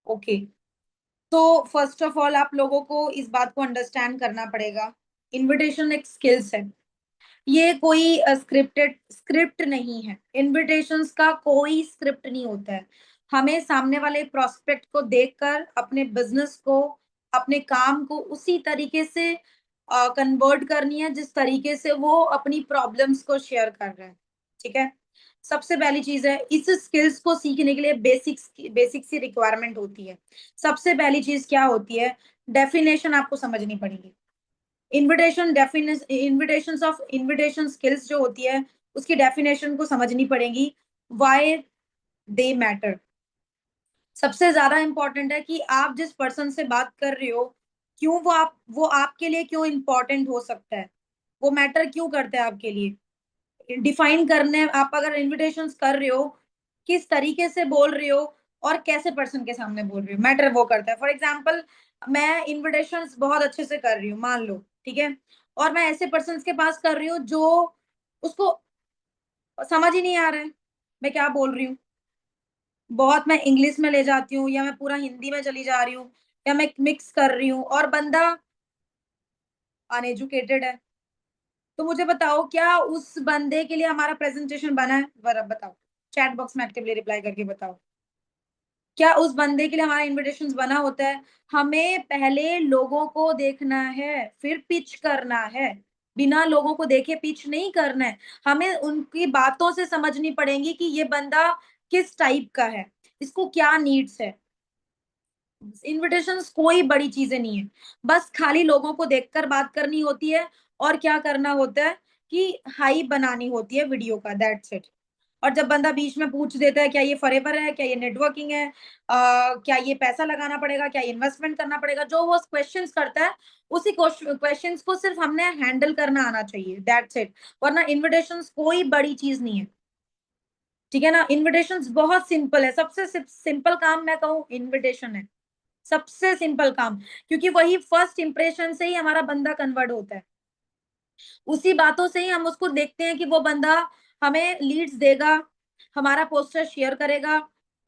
Okay, तो first of all आप लोगों को इस बात को अंडरस्टैंड करना पड़ेगा, इनविटेशन एक स्किल्स है, ये कोई स्क्रिप्टेड स्क्रिप्ट नहीं है। इनविटेशंस का कोई स्क्रिप्ट नहीं होता है। हमें सामने वाले प्रोस्पेक्ट को देखकर अपने बिजनेस को, अपने काम को उसी तरीके से कन्वर्ट करनी है जिस तरीके से वो अपनी प्रॉब्लम्स को शेयर कर रहे हैं। ठीक है, सबसे पहली चीज है, इस स्किल्स को सीखने के लिए बेसिक्स बेसिक सी रिक्वायरमेंट होती है। सबसे पहली चीज क्या होती है, डेफिनेशन आपको समझनी पड़ेगी। इनविटेशंस ऑफ इनविटेशन स्किल्स जो होती है उसकी डेफिनेशन को समझनी पड़ेगी। वाई दे मैटर, सबसे ज्यादा इंपॉर्टेंट है कि आप जिस पर्सन से बात कर रहे हो, क्यों वो आपके लिए क्यों इंपॉर्टेंट हो सकता है, वो मैटर क्यों करता है आपके लिए, डिफाइन करने। आप अगर इनविटेशंस कर रहे हो, किस तरीके से बोल रहे हो और कैसे पर्सन के सामने बोल रहे हो, मैटर वो करता है। फॉर एग्जाम्पल, मैं इनविटेशंस बहुत अच्छे से कर रही हूँ मान लो, ठीक है, और मैं ऐसे पर्सन के पास कर रही हूँ जो उसको समझ ही नहीं आ रहा है मैं क्या बोल रही हूँ, बहुत मैं इंग्लिश में ले जाती हूँ या मैं पूरा हिंदी में चली जा रही हूँ या मैं मिक्स कर रही हूँ और बंदा अनएजुकेटेड है, तो मुझे बताओ क्या उस बंदे के लिए हमारा प्रेजेंटेशन बना है? बताओ, चैट बॉक्स में एक्टिवली रिप्लाई करके बताओ, क्या उस बंदे के लिए हमारा इनविटेशन बना होता है? हमें पहले लोगों को देखना है फिर पिच करना है, बिना लोगों को देखे पिच नहीं करना है। हमें उनकी बातों से समझनी पड़ेगी कि ये बंदा किस टाइप का है, इसको क्या नीड्स है। इनविटेशंस कोई बड़ी चीजें नहीं है, बस खाली लोगों को देखकर बात करनी होती है और क्या करना होता है कि हाइप बनानी होती है वीडियो का, दैट्स इट। और जब बंदा बीच में पूछ देता है क्या ये फॉरएवर है, क्या ये नेटवर्किंग है, क्या ये पैसा लगाना पड़ेगा, क्या इन्वेस्टमेंट करना पड़ेगा, जो वो क्वेश्चंस करता है उसी क्वेश्चंस को सिर्फ हमने हैंडल करना आना चाहिए, दैट्स इट। वरना इनविटेशंस कोई बड़ी चीज नहीं है, ठीक है ना। इनविटेशंस बहुत सिंपल है, सबसे सिंपल काम मैं कहूँ इनविटेशन है, सबसे सिंपल काम, क्योंकि वही फर्स्ट इंप्रेशन से ही हमारा बंदा कन्वर्ट होता है, उसी बातों से ही हम उसको देखते हैं कि वो बंदा हमें लीड्स देगा, हमारा पोस्टर शेयर करेगा,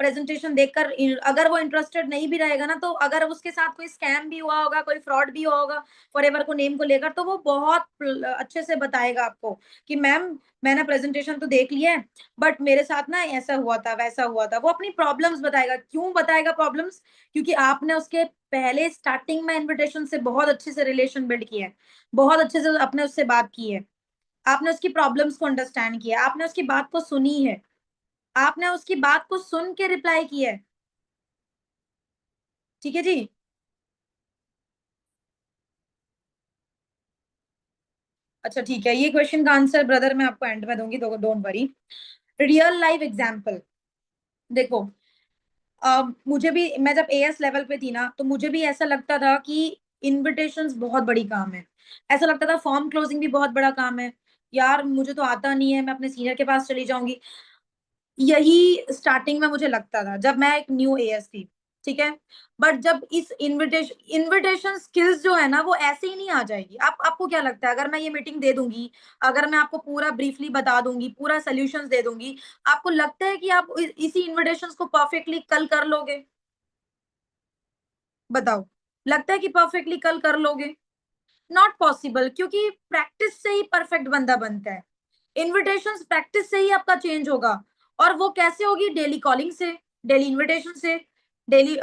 प्रेजेंटेशन देखकर अगर वो इंटरेस्टेड नहीं भी रहेगा ना, तो अगर उसके साथ कोई स्कैम भी हुआ होगा, कोई फ्रॉड भी हुआ होगा फॉरएवर को नेम को लेकर, तो वो बहुत अच्छे से बताएगा आपको कि मैम मैंने प्रेजेंटेशन तो देख लिया है बट मेरे साथ ना ऐसा हुआ था वैसा हुआ था, वो अपनी प्रॉब्लम्स बताएगा। क्यों बताएगा प्रॉब्लम्स? क्योंकि आपने उसके पहले स्टार्टिंग में इन्विटेशन से बहुत अच्छे से रिलेशन बिल्ड किया है, बहुत अच्छे से आपने उससे बात की है, आपने उसकी प्रॉब्लम्स को अंडरस्टैंड किया, आपने उसकी बात को सुनी है, आपने उसकी बात को सुन के रिप्लाई किया है। ठीक है जी। अच्छा ठीक है, ये क्वेश्चन का आंसर ब्रदर मैं आपको एंड में दूंगी, तो don't worry. Real life example देखो, मुझे भी, मैं जब एएस लेवल पे थी ना तो मुझे भी ऐसा लगता था कि इनविटेशंस बहुत बड़ी काम है, ऐसा लगता था फॉर्म क्लोजिंग भी बहुत बड़ा काम है, यार मुझे तो आता नहीं है, मैं अपने सीनियर के पास चली जाऊंगी। यही स्टार्टिंग में मुझे लगता था जब मैं एक न्यू एएस थी, ठीक है। बट जब इस इनविटेशन स्किल्स जो है ना वो ऐसे ही नहीं आ जाएगी। आपको क्या लगता है अगर मैं ये मीटिंग दे दूंगी, अगर मैं आपको पूरा ब्रीफली बता दूंगी, पूरा सोल्यूशंस दे दूंगी, आपको लगता है कि आप इसी इन्विटेशंस को परफेक्टली कल कर लोगे? बताओ, लगता है कि परफेक्टली कल कर लोगे? नॉट पॉसिबल, क्योंकि प्रैक्टिस से ही परफेक्ट बंदा बनता है। इनविटेशंस प्रैक्टिस से ही आपका चेंज होगा, और वो कैसे होगी? डेली कॉलिंग से, डेली इनविटेशन से, डेली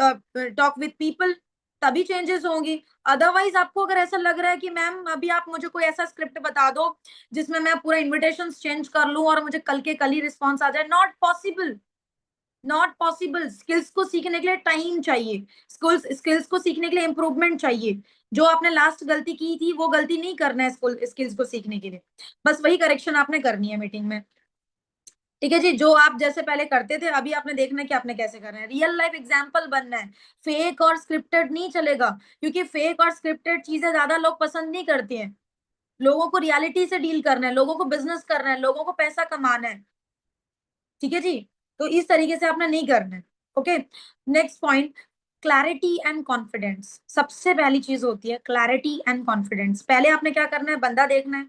टॉक विद पीपल, तभी चेंजेस होंगी। अदरवाइज आपको अगर ऐसा लग रहा है कि मैम अभी आप मुझे कोई ऐसा स्क्रिप्ट बता दो जिसमें मैं पूरा इनविटेशन चेंज कर लूं और मुझे कल के कल ही रिस्पॉन्स आ जाए, not possible, not possible. Skills को सीखने के लिए टाइम चाहिए, स्किल्स को सीखने के लिए इंप्रूवमेंट चाहिए। जो आपने लास्ट गलती की थी वो गलती नहीं करना है स्किल्स को सीखने के लिए, बस वही करेक्शन आपने करनी है मीटिंग में। ठीक है जी, जो आप जैसे पहले करते थे अभी आपने देखना है कि आपने कैसे करना है, रियल लाइफ एग्जाम्पल बनना है। फेक और स्क्रिप्टेड नहीं चलेगा, क्योंकि फेक और स्क्रिप्टेड चीजें ज्यादा लोग पसंद नहीं करते हैं। लोगों को रियलिटी से डील करना है, लोगों को बिजनेस करना है, लोगों को पैसा कमाना है। ठीक है जी, तो इस तरीके से आपने नहीं करना है। Okay, next point, clarity and confidence. सबसे पहली चीज होती है क्लैरिटी एंड कॉन्फिडेंस। पहले आपने क्या करना है? बंदा देखना है।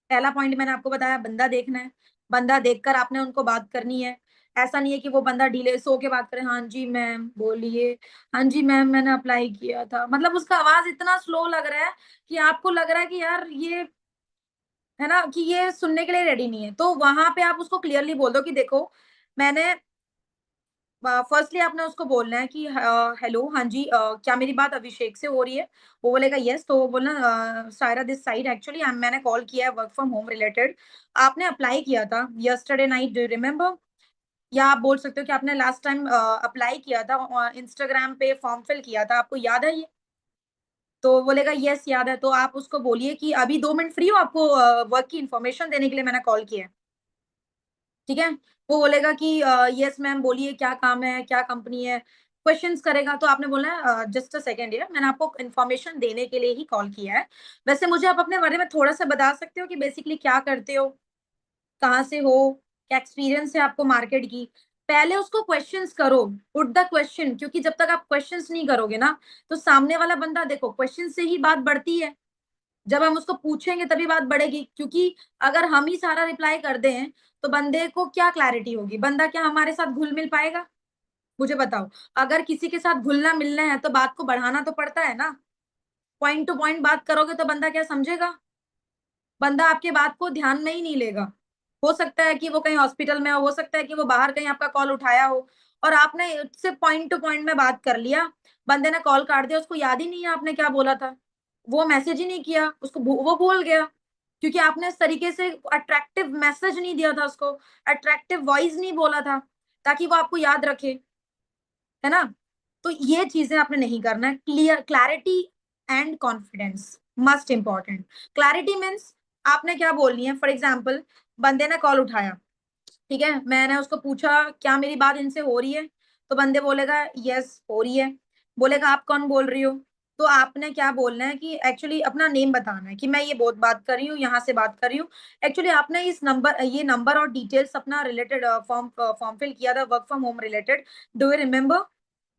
पहला पॉइंट मैंने आपको बताया, बंदा देखना है, बंदा देखकर आपने उनको बात करनी है। ऐसा नहीं है कि वो बंदा ढीले सो के बात करे, हाँ जी मैम बोलिए, हाँ जी मैम मैंने अप्लाई किया था, मतलब उसका आवाज इतना स्लो लग रहा है कि आपको लग रहा है कि यार ये है ना कि ये सुनने के लिए रेडी नहीं है। तो वहां पे आप उसको क्लियरली बोल दो कि देखो मैंने, फर्स्टली आपने उसको बोलना है कि हेलो हाँ जी, क्या मेरी बात अभिषेक से हो रही है? वो बोलेगा यस, तो वो बोलना सायरा दिस साइड, एक्चुअली मैंने कॉल किया है वर्क फ्रॉम होम रिलेटेड, आपने अप्लाई किया था yesterday night, do you remember? या आप बोल सकते हो कि आपने लास्ट टाइम अप्लाई किया था, इंस्टाग्राम पे फॉर्म फिल किया था, आपको याद है ये? तो बोलेगा यस याद है, तो आप उसको बोलिए कि अभी 2 मिनट फ्री हो, आपको वर्क की इन्फॉर्मेशन देने के लिए मैंने कॉल किया है, ठीक है? वो बोलेगा कि यस मैम बोलिए क्या काम है, क्या कंपनी है, क्वेश्चंस करेगा, तो आपने बोलना है जस्ट अ सेकंड यार, मैंने आपको इन्फॉर्मेशन देने के लिए ही कॉल किया है, वैसे मुझे आप अपने बारे में थोड़ा सा बता सकते हो कि बेसिकली क्या करते हो, कहाँ से हो, क्या एक्सपीरियंस है आपको मार्केट की? पहले उसको क्वेश्चंस करो, पुट द क्वेश्चन, क्योंकि जब तक आप क्वेश्चंस नहीं करोगे ना, तो सामने वाला बंदा, देखो क्वेश्चन से ही बात बढ़ती है, जब हम उसको पूछेंगे तभी बात बढ़ेगी, क्योंकि अगर हम ही सारा रिप्लाई कर दें तो बंदे को क्या क्लैरिटी होगी, बंदा क्या हमारे साथ घुल मिल पाएगा? मुझे बताओ, अगर किसी के साथ घुलना मिलना है तो बात को बढ़ाना तो पड़ता है ना, पॉइंट टू पॉइंट बात करोगे तो बंदा क्या समझेगा? बंदा आपके बात को ध्यान में ही नहीं लेगा। हो सकता है कि वो कहीं हॉस्पिटल में हो सकता है कि वो बाहर कहीं आपका कॉल उठाया हो, और आपने उससे पॉइंट टू पॉइंट में बात कर लिया, बंदे ने कॉल काट दिया, उसको याद ही नहीं है आपने क्या बोला था, वो मैसेज ही नहीं किया, उसको वो भूल गया, क्योंकि आपने इस तरीके से अट्रैक्टिव मैसेज नहीं दिया था उसको, अट्रैक्टिव वॉइस नहीं बोला था ताकि वो आपको याद रखे, है ना? तो ये चीजें आपने नहीं करना है। Clear clarity and confidence must important. Clarity means आपने क्या बोलनी है, फॉर एग्जाम्पल बंदे ने कॉल उठाया, ठीक है, मैंने उसको पूछा क्या मेरी बात इनसे हो रही है, तो बंदे बोलेगा यस हो रही है, बोलेगा आप कौन बोल रही हो, तो आपने क्या बोलना है कि एक्चुअली अपना नेम बताना है कि मैं ये बहुत बात कर रही हूँ, यहाँ से बात कर रही हूँ, एक्चुअली आपने इस नंबर ये नंबर और डिटेल्स अपना रिलेटेड फॉर्म फॉर्म फिल किया था work from home related, do you remember?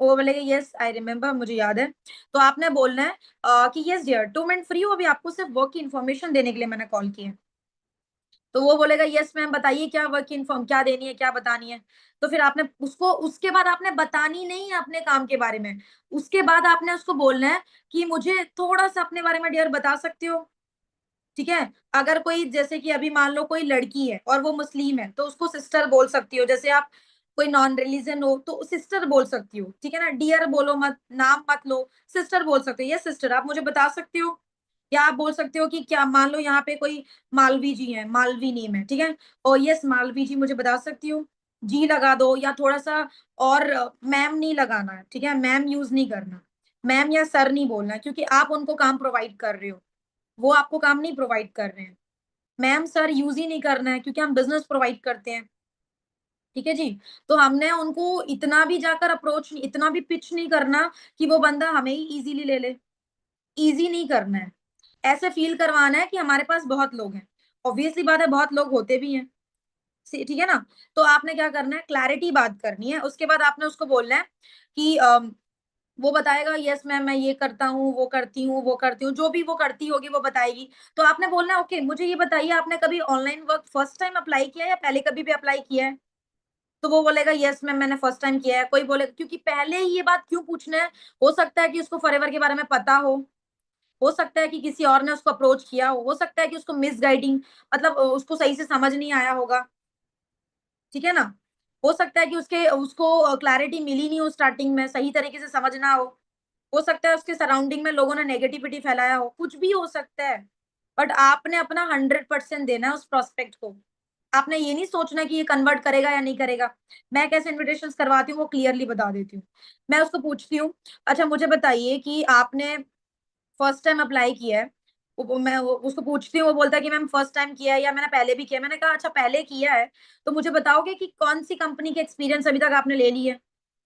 वो बोलेगा यस आई रिमेम्बर, मुझे याद है, तो आपने बोलना है कि यस डियर 2 मिनट फ्री हो, अभी आपको सिर्फ वर्क की इन्फॉर्मेशन देने के लिए मैंने कॉल किया है, तो वो बोलेगा यस मैम बताइए क्या वर्क इन्फॉर्म क्या देनी है, क्या बतानी है? तो फिर आपने उसको, उसके बाद आपने बतानी नहीं है अपने काम के बारे में, उसके बाद आपने उसको बोलना है कि मुझे थोड़ा सा अपने बारे में डियर बता सकते हो, ठीक है? अगर कोई जैसे कि अभी मान लो कोई लड़की है और वो मुस्लिम है तो उसको सिस्टर बोल सकती हो, जैसे आप कोई नॉन रिलीजन हो तो सिस्टर बोल सकती हो, ठीक है ना? डियर बोलो मत, नाम मत लो, सिस्टर बोल सकते हो, ये सिस्टर आप मुझे बता सकते हो, या आप बोल सकते हो कि क्या मान लो यहाँ पे कोई मालवी जी है, मालवी नेम है, ठीक है, और यस मालवी जी मुझे बता सकती हो, जी लगा दो, या थोड़ा सा और मैम नहीं लगाना है, ठीक है, मैम यूज नहीं करना, मैम या सर नहीं बोलना क्योंकि आप उनको काम प्रोवाइड कर रहे हो, वो आपको काम नहीं प्रोवाइड कर रहे हैं, मैम सर यूज ही नहीं करना है क्योंकि हम बिजनेस प्रोवाइड करते हैं, ठीक है जी? तो हमने उनको इतना भी जाकर अप्रोच, इतना भी पिच नहीं करना कि वो बंदा हमें ही इजीली ले ले, इजी नहीं करना है, ऐसे फील करवाना है कि हमारे पास बहुत लोग हैं, ऑब्वियसली बात है बहुत लोग होते भी हैं, ठीक है ना? तो आपने क्या करना है, क्लैरिटी बात करनी है, उसके बाद आपने उसको बोलना है कि वो बताएगा यस मैम मैं ये करता हूँ, वो करती हूँ, वो करती हूँ, जो भी वो करती होगी वो बताएगी, तो आपने बोलना है ओके मुझे ये बताइए आपने कभी online work first time apply किया है या पहले कभी भी अप्लाई किया है? तो वो बोलेगा यस मैम मैंने फर्स्ट टाइम किया है, कोई बोलेगा, क्योंकि पहले ही ये बात क्यों पूछना है, हो सकता है कि उसको फॉरएवर के बारे में पता हो सकता है कि किसी और ने उसको अप्रोच किया हो सकता है कि उसको मिसगाइडिंग, मतलब उसको सही से समझ नहीं आया होगा, ठीक है ना? हो सकता है कि उसके उसको क्लैरिटी मिली नहीं हो स्टार्टिंग में, सही तरीके से समझ ना हो सकता है उसके सराउंडिंग में लोगों ने नेगेटिविटी फैलाया हो, कुछ भी हो सकता है, बट आपने अपना 100% देना है उस प्रोस्पेक्ट को, आपने ये नहीं सोचना कि ये कन्वर्ट करेगा या नहीं करेगा। मैं कैसे इन्विटेशंस करवाती हूँ वो क्लियरली बता देती हूँ। मैं उसको पूछती हूँ, अच्छा मुझे बताइए कि आपने फर्स्ट टाइम अप्लाई किया है, मैं उसको पूछती हूँ, वो बोलता है कि मैम फर्स्ट टाइम किया है या मैंने पहले भी किया है, मैंने कहा अच्छा पहले किया है तो मुझे बताओगे कि कौन सी कंपनी के एक्सपीरियंस अभी तक आपने ले ली है?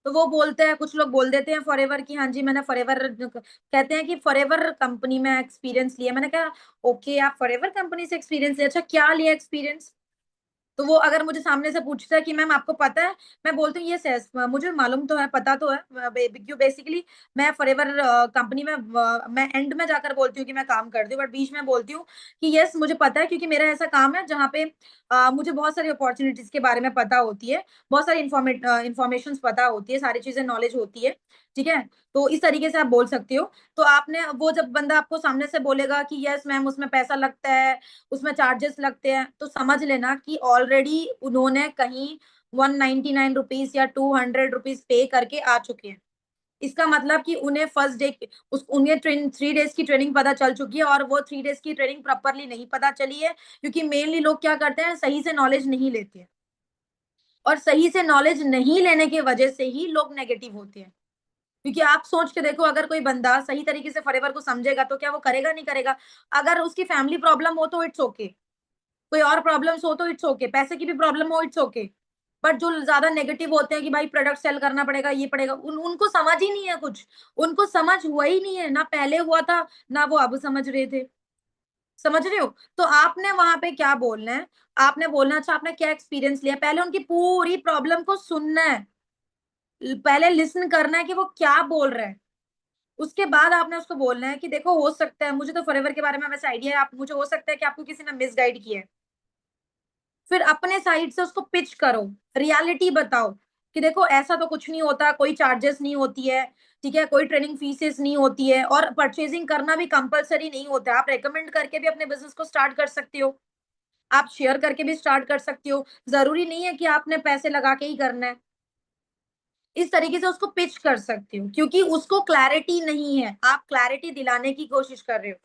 तो वो बोलते हैं, कुछ लोग बोल देते हैं फॉरएवर की, हाँ जी मैंने फॉरएवर, कहते हैं कि फॉरएवर कंपनी में एक्सपीरियंस लिया, मैंने कहा ओके आप फॉरएवर कंपनी से एक्सपीरियंस लिया, अच्छा क्या लिया एक्सपीरियंस? तो वो अगर मुझे सामने से पूछता है कि मैम आपको पता है, मैं बोलती हूँ यस यस मुझे मालूम तो है, पता तो है। क्यों बेसिकली मैं फॉरएवर कंपनी में मैं एंड में जाकर बोलती हूँ कि मैं काम करती हूँ, बट बीच में बोलती हूँ कि यस मुझे पता है, क्योंकि मेरा ऐसा काम है जहाँ पे मुझे बहुत सारी अपॉर्चुनिटीज के बारे में पता होती है, बहुत सारी इंफॉर्मेशन पता होती है, सारी चीजें नॉलेज होती है। ठीक है, तो इस तरीके से आप बोल सकते हो। तो आपने वो जब बंदा आपको सामने से बोलेगा कि यस मैम उसमें पैसा लगता है, उसमें चार्जेस लगते हैं, तो समझ लेना कि ऑलरेडी उन्होंने कहीं 199 रुपीज या 200 रुपीज पे करके आ चुके हैं। इसका मतलब कि उन्हें फर्स्ट डे उन्हें 3 डेज की ट्रेनिंग पता चल चुकी है, और वो 3 डेज की ट्रेनिंग प्रॉपरली नहीं पता चली है, क्योंकि मेनली लोग क्या करते हैं, सही से नॉलेज नहीं लेते हैं, और सही से नॉलेज नहीं लेने की वजह से ही लोग नेगेटिव होते हैं। क्योंकि आप सोच के देखो, अगर कोई बंदा सही तरीके से फॉरएवर को समझेगा तो क्या वो करेगा, नहीं करेगा? अगर उसकी फैमिली प्रॉब्लम हो तो इट्स ओके, कोई और प्रॉब्लम्स हो तो इट्स ओके, पैसे की भी प्रॉब्लम हो इट्स ओके, बट जो ज्यादा नेगेटिव होते हैं कि भाई प्रोडक्ट सेल करना पड़ेगा, ये पड़ेगा, उनको समझ ही नहीं है कुछ, उनको समझ हुआ ही नहीं है, ना पहले हुआ था ना वो अब समझ रहे थे। समझ रहे हो? तो आपने वहां पे क्या बोलना है, आपने बोलना अच्छा आपने क्या एक्सपीरियंस लिया, पहले उनकी पूरी प्रॉब्लम को सुनना है, पहले लिसन करना है कि वो क्या बोल रहे हैं। उसके बाद आपने उसको बोलना है कि देखो हो सकता है, मुझे तो फॉरएवर के बारे में वैसे आइडिया है, आप मुझे हो सकता है कि आपको किसी ने मिसगाइड किया है। फिर अपने साइड से उसको पिच करो, रियलिटी बताओ कि देखो ऐसा तो कुछ नहीं होता, कोई चार्जेस नहीं होती है, ठीक है, कोई ट्रेनिंग फीसेस नहीं होती है, और परचेजिंग करना भी कंपलसरी नहीं होता है, आप रेकमेंड करके भी अपने बिजनेस को स्टार्ट कर सकते हो, आप शेयर करके भी स्टार्ट कर सकते हो, जरूरी नहीं है कि आपने पैसे लगा के ही करना है। इस तरीके से उसको पिच कर सकते हो, क्योंकि उसको क्लैरिटी नहीं है, आप क्लैरिटी दिलाने की कोशिश कर रहे हो।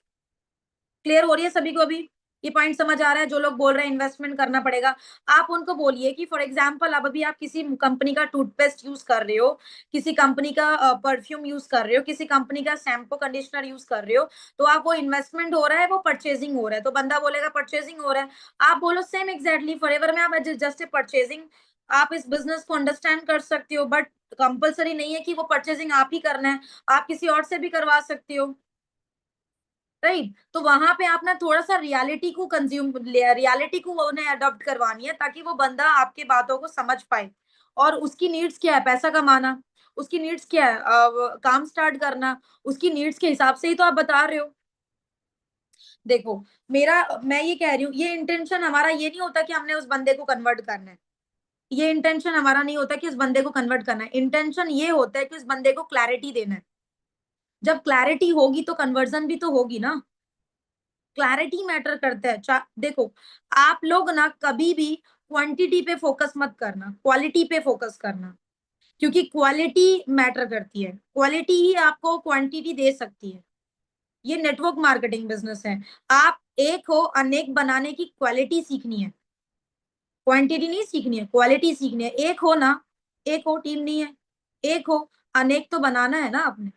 क्लियर हो रही है सभी को अभी? ये पॉइंट समझ आ रहा है? जो लोग बोल रहे हैं इन्वेस्टमेंट करना पड़ेगा, आप उनको बोलिए कि फॉर एग्जांपल अब अभी आप किसी कंपनी का टूथपेस्ट यूज कर रहे हो, किसी कंपनी का परफ्यूम यूज कर रहे हो, किसी कंपनी का शैम्पू कंडीशनर यूज कर रहे हो, तो आप वो इन्वेस्टमेंट हो रहा है, वो परचेजिंग हो रहा है, तो बंदा बोलेगा परचेजिंग हो रहा है, आप बोलो सेम एग्जैक्टली फॉरएवर में आप जस्ट परचेजिंग, आप इस बिजनेस को अंडरस्टैंड कर सकते हो, बट कंपलसरी नहीं है कि वो परचेजिंग आप ही करना है, आप किसी और से भी करवा सकते हो। राइट, तो वहां पे आप ना थोड़ा सा रियलिटी को कंज्यूम, रियलिटी को उन्हें अडॉप्ट करवानी है, ताकि वो बंदा आपकी बातों को समझ पाए। और उसकी नीड्स क्या है, पैसा कमाना, उसकी नीड्स क्या है, काम स्टार्ट करना, उसकी नीड्स के हिसाब से ही तो आप बता रहे हो। देखो, मेरा मैं ये कह रही हूँ, ये इंटेंशन हमारा ये नहीं होता कि हमने उस बंदे को कन्वर्ट करना है, ये इंटेंशन हमारा नहीं होता कि उस बंदे को कन्वर्ट करना है, इंटेंशन ये होता है कि उस बंदे को क्लैरिटी देना है। जब क्लैरिटी होगी तो कन्वर्जन भी तो होगी ना। क्लैरिटी मैटर करता है, देखो, आप लोग ना कभी भी क्वांटिटी पे फोकस मत करना, क्वालिटी पे फोकस करना, क्योंकि क्वालिटी मैटर करती है, क्वालिटी ही आपको क्वांटिटी दे सकती है। ये नेटवर्क मार्केटिंग बिजनेस है, आप एक हो अनेक बनाने की क्वालिटी सीखनी है, क्वांटिटी नहीं सीखनी है, क्वालिटी सीखनी है। एक हो ना, एक हो, टीम नहीं है, एक हो, अनेक तो बनाना है ना आपने,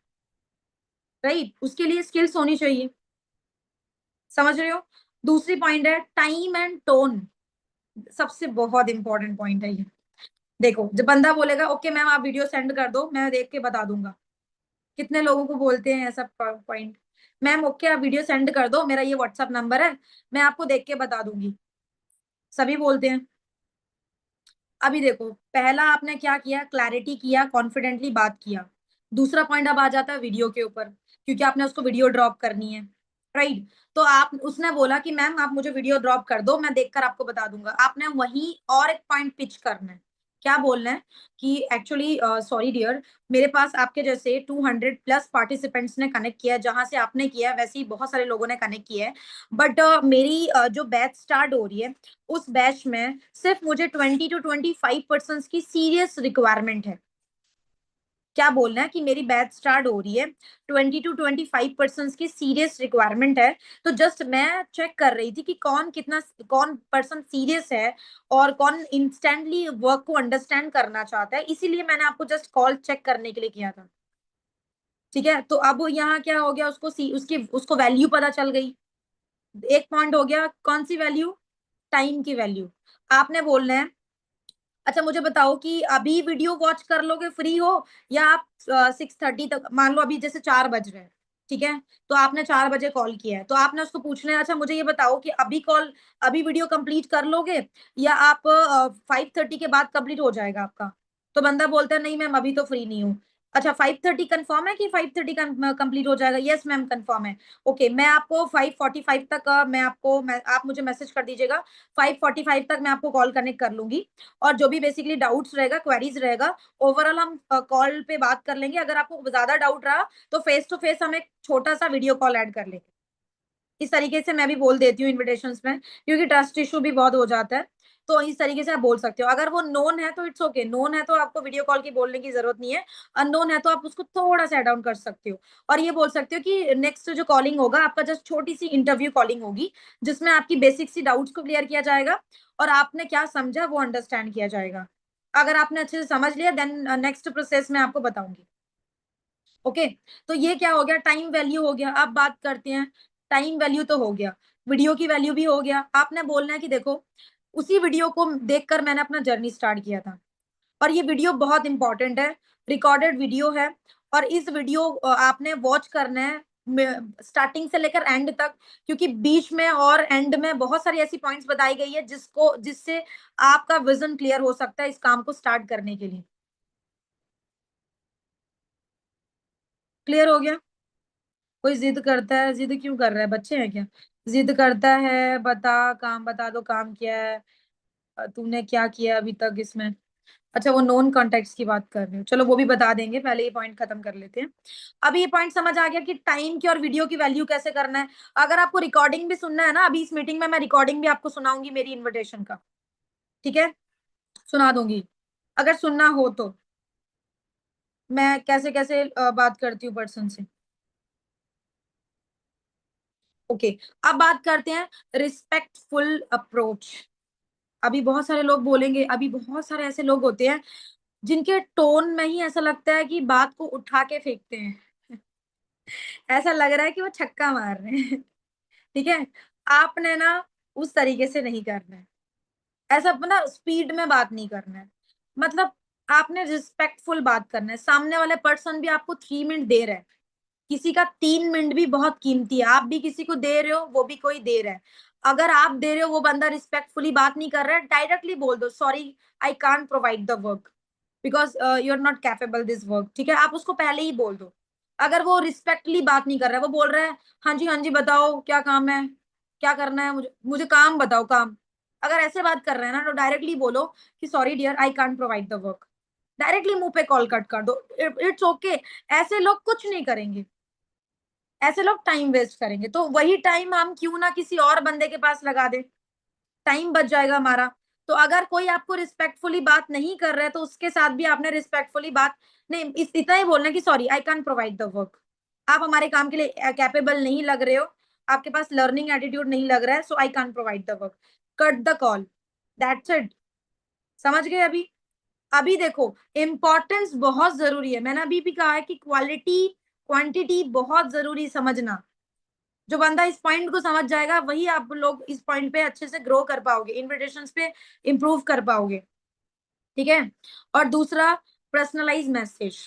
राइट, उसके लिए स्किल्स होनी चाहिए। समझ रहे हो? दूसरी पॉइंट है टाइम एंड टोन, सबसे बहुत इंपॉर्टेंट पॉइंट है ये। देखो, जब बंदा बोलेगा ओके मैम आप वीडियो सेंड कर दो, मैं देख के बता दूंगा, कितने लोगों को बोलते हैं ऐसा पॉइंट, मैम ओके आप वीडियो सेंड कर दो, मेरा ये व्हाट्सअप नंबर है, मैं आपको देख के बता दूंगी, सभी बोलते हैं। अभी देखो, पहला आपने क्या किया, क्लैरिटी किया, कॉन्फिडेंटली बात किया। दूसरा पॉइंट अब आ जाता है वीडियो के ऊपर, क्योंकि आपने उसको वीडियो ड्रॉप करनी है, राइट। तो आप उसने बोला कि मैम आप मुझे वीडियो ड्रॉप कर दो, मैं देखकर आपको बता दूंगा, आपने वहीं और एक पॉइंट पिच करना है। क्या बोलना है कि एक्चुअली सॉरी डियर, मेरे पास आपके जैसे 200+ पार्टिसिपेंट्स ने कनेक्ट किया है, जहां से आपने किया है वैसे ही बहुत सारे लोगों ने कनेक्ट किया है, बट मेरी जो बैच स्टार्ट हो रही है, उस बैच में सिर्फ मुझे 20 to 25% की सीरियस रिक्वायरमेंट है। क्या बोलना है कि मेरी बैच स्टार्ट हो रही है, 20 to 25% की सीरियस रिक्वायरमेंट है। तो जस्ट मैं चेक कर रही थी कि कौन पर्सन सीरियस है, और कौन इंस्टेंटली वर्क को अंडरस्टैंड करना चाहता है, इसीलिए मैंने आपको जस्ट कॉल चेक करने के लिए किया था। ठीक है, तो अब यहाँ क्या हो गया, उसको वैल्यू पता चल गई। एक पॉइंट हो गया, कौन सी वैल्यू, टाइम की वैल्यू। आपने बोलना है अच्छा मुझे बताओ कि अभी वीडियो वॉच कर लोगे, फ्री हो, या आप 6:30 तक, मान लो अभी जैसे 4 बज रहे हैं, ठीक है, तो आपने 4 बजे कॉल किया है, तो आपने उसको पूछना है अच्छा मुझे ये बताओ कि अभी वीडियो कंप्लीट कर लोगे या आप 5:30 के बाद कंप्लीट हो जाएगा आपका? तो बंदा बोलता है नहीं मैम अभी तो फ्री नहीं हूँ। अच्छा 5:30 कंफर्म है कि 5:30 कंप्लीट हो जाएगा? यस मैम कंफर्म है। ओके, मैं आपको 5:45 तक आप मुझे मैसेज कर दीजिएगा, 5:45 तक मैं आपको कॉल कनेक्ट कर लूंगी। और जो भी बेसिकली डाउट्स रहेगा, क्वेरीज रहेगा, ओवरऑल हम कॉल पे बात कर लेंगे। अगर आपको ज्यादा डाउट रहा तो फेस टू फेस हम एक छोटा सा वीडियो कॉल ऐड कर लेंगे। इस तरीके से मैं भी बोल देती हूँ इन्विटेशंस में, क्योंकि ट्रस्ट इशू भी बहुत हो जाता है। तो इस तरीके से आप बोल सकते हो। अगर वो नोन है तो इट्स ओके, नोन है तो आपको वीडियो कॉल की बोलने की जरूरत नहीं है। अननोन है तो आप उसको थोड़ा सा डाउन कर सकते हो और ये बोल सकते हो कि नेक्स्ट जो कॉलिंग होगा आपका जस्ट छोटी सी इंटरव्यू कॉलिंग होगी, जिसमें आपकी बेसिक सी डाउट्स को क्लियर किया जाएगा और आपने क्या समझा वो अंडरस्टैंड किया जाएगा। अगर आपने अच्छे से समझ लिया देन नेक्स्ट प्रोसेस में आपको बताऊंगी। ओके, तो ये क्या हो गया, टाइम वैल्यू हो गया। अब बात करते हैं, टाइम वैल्यू तो हो गया, वीडियो की वैल्यू भी हो गया। आपने बोलना है कि देखो उसी वीडियो को देखकर मैंने अपना जर्नी स्टार्ट किया था और ये वीडियो बहुत इंपॉर्टेंट है, रिकॉर्डेड वीडियो है और इस वीडियो आपने वॉच करना है स्टार्टिंग से लेकर एंड तक, क्योंकि बीच में और एंड में बहुत सारी ऐसी पॉइंट्स बताई गई है जिससे आपका विजन क्लियर हो सकता है इस काम को स्टार्ट करने के लिए। क्लियर हो गया? कोई जिद करता है, जिद क्यों कर रहा है, बच्चे हैं क्या? जिद करता है बता, काम बता दो, काम किया है, तूने क्या किया अभी तक इसमें? अच्छा वो नॉन कॉन्टेक्स्ट की बात कर रहे हो, चलो वो भी बता देंगे, पहले ये पॉइंट खत्म कर लेते हैं। अभी ये पॉइंट समझ आ गया कि टाइम की और वीडियो की वैल्यू कैसे करना है। अगर आपको रिकॉर्डिंग भी सुनना है ना, अभी इस मीटिंग में मैं रिकॉर्डिंग भी आपको सुनाऊंगी मेरी इन्विटेशन का, ठीक है? सुना दूंगी अगर सुनना हो तो। मैं कैसे कैसे बात करती हूँ पर्सन से। ओके, अब बात करते हैं रिस्पेक्टफुल अप्रोच। अभी बहुत सारे लोग बोलेंगे, अभी बहुत सारे ऐसे लोग होते हैं जिनके टोन में ही ऐसा लगता है कि बात को उठा के फेंकते हैं। ऐसा लग रहा है कि वो छक्का मार रहे हैं। ठीक है, आपने ना उस तरीके से नहीं करना है, ऐसा ना स्पीड में बात नहीं करना है। मतलब आपने रिस्पेक्टफुल बात करना है। सामने वाले पर्सन भी आपको 3 मिनट दे रहा है, किसी का 3 मिनट भी बहुत कीमती है। आप भी किसी को दे रहे हो, वो भी कोई दे रहा है। अगर आप दे रहे हो, वो बंदा रिस्पेक्टफुली बात नहीं कर रहा है, डायरेक्टली बोल दो sorry I can't provide the work because you are not capable this work. ठीक है, आप उसको पहले ही बोल दो। अगर वो रिस्पेक्टली बात नहीं कर रहा है, वो बोल रहा है हाँ जी बताओ क्या काम है, क्या करना है, मुझे मुझे काम बताओ काम। अगर ऐसे बात कर रहे हैं ना तो डायरेक्टली बोलो कि sorry dear I can't provide the work. Directly मुंह पे कॉल कट कर दो, इट्स ओके। ऐसे लोग कुछ नहीं करेंगे, ऐसे लोग टाइम वेस्ट करेंगे, तो वही टाइम हम क्यों ना किसी और बंदे के पास लगा दे, टाइम बच जाएगा हमारा। तो अगर कोई आपको रिस्पेक्टफुली बात नहीं कर रहा है तो उसके साथ भी आपने रिस्पेक्टफुली बात नहीं, इतना ही बोलना कि sorry I can provide the work, आप हमारे काम के लिए कैपेबल नहीं लग रहे हो, आपके पास लर्निंग एटीट्यूड नहीं लग रहा है, so I can provide the work, cut the call, that's it. समझ गए? अभी अभी देखो इंपॉर्टेंस बहुत जरूरी है, मैंने अभी भी कहा है कि क्वालिटी क्वांटिटी बहुत जरूरी समझना। जो बंदा इस पॉइंट को समझ जाएगा वही आप लोग इस पॉइंट पे अच्छे से ग्रो कर पाओगे, इन्विटेशंस पे इंप्रूव कर पाओगे। ठीक है, और दूसरा पर्सनलाइज मैसेज।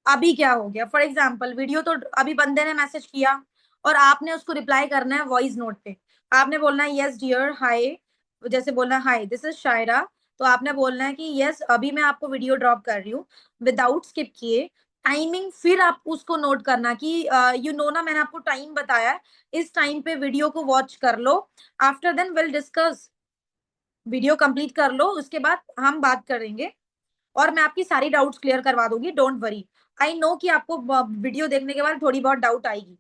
अभी क्या हो गया, फॉर एग्जाम्पल वीडियो तो अभी बंदे ने मैसेज किया और आपने उसको रिप्लाई करना है वॉइस नोट पे। आपने बोलना है यस डियर हाय, जैसे बोलना है हाय दिस इज शायरा, तो आपने बोलना है कि यस अभी मैं आपको वीडियो ड्रॉप कर रही हूँ विदाउट स्किप किए। टाइमिंग फिर आप उसको नोट करना कि यू नो ना मैंने आपको टाइम बताया है, इस टाइम पे वीडियो को वॉच कर लो, after then will discuss. Video complete कर लो उसके बाद हम बात करेंगे और मैं आपकी सारी डाउट्स क्लियर करवा दूंगी, डोंट वरी। आई नो कि आपको वीडियो देखने के बाद थोड़ी बहुत डाउट आएगी,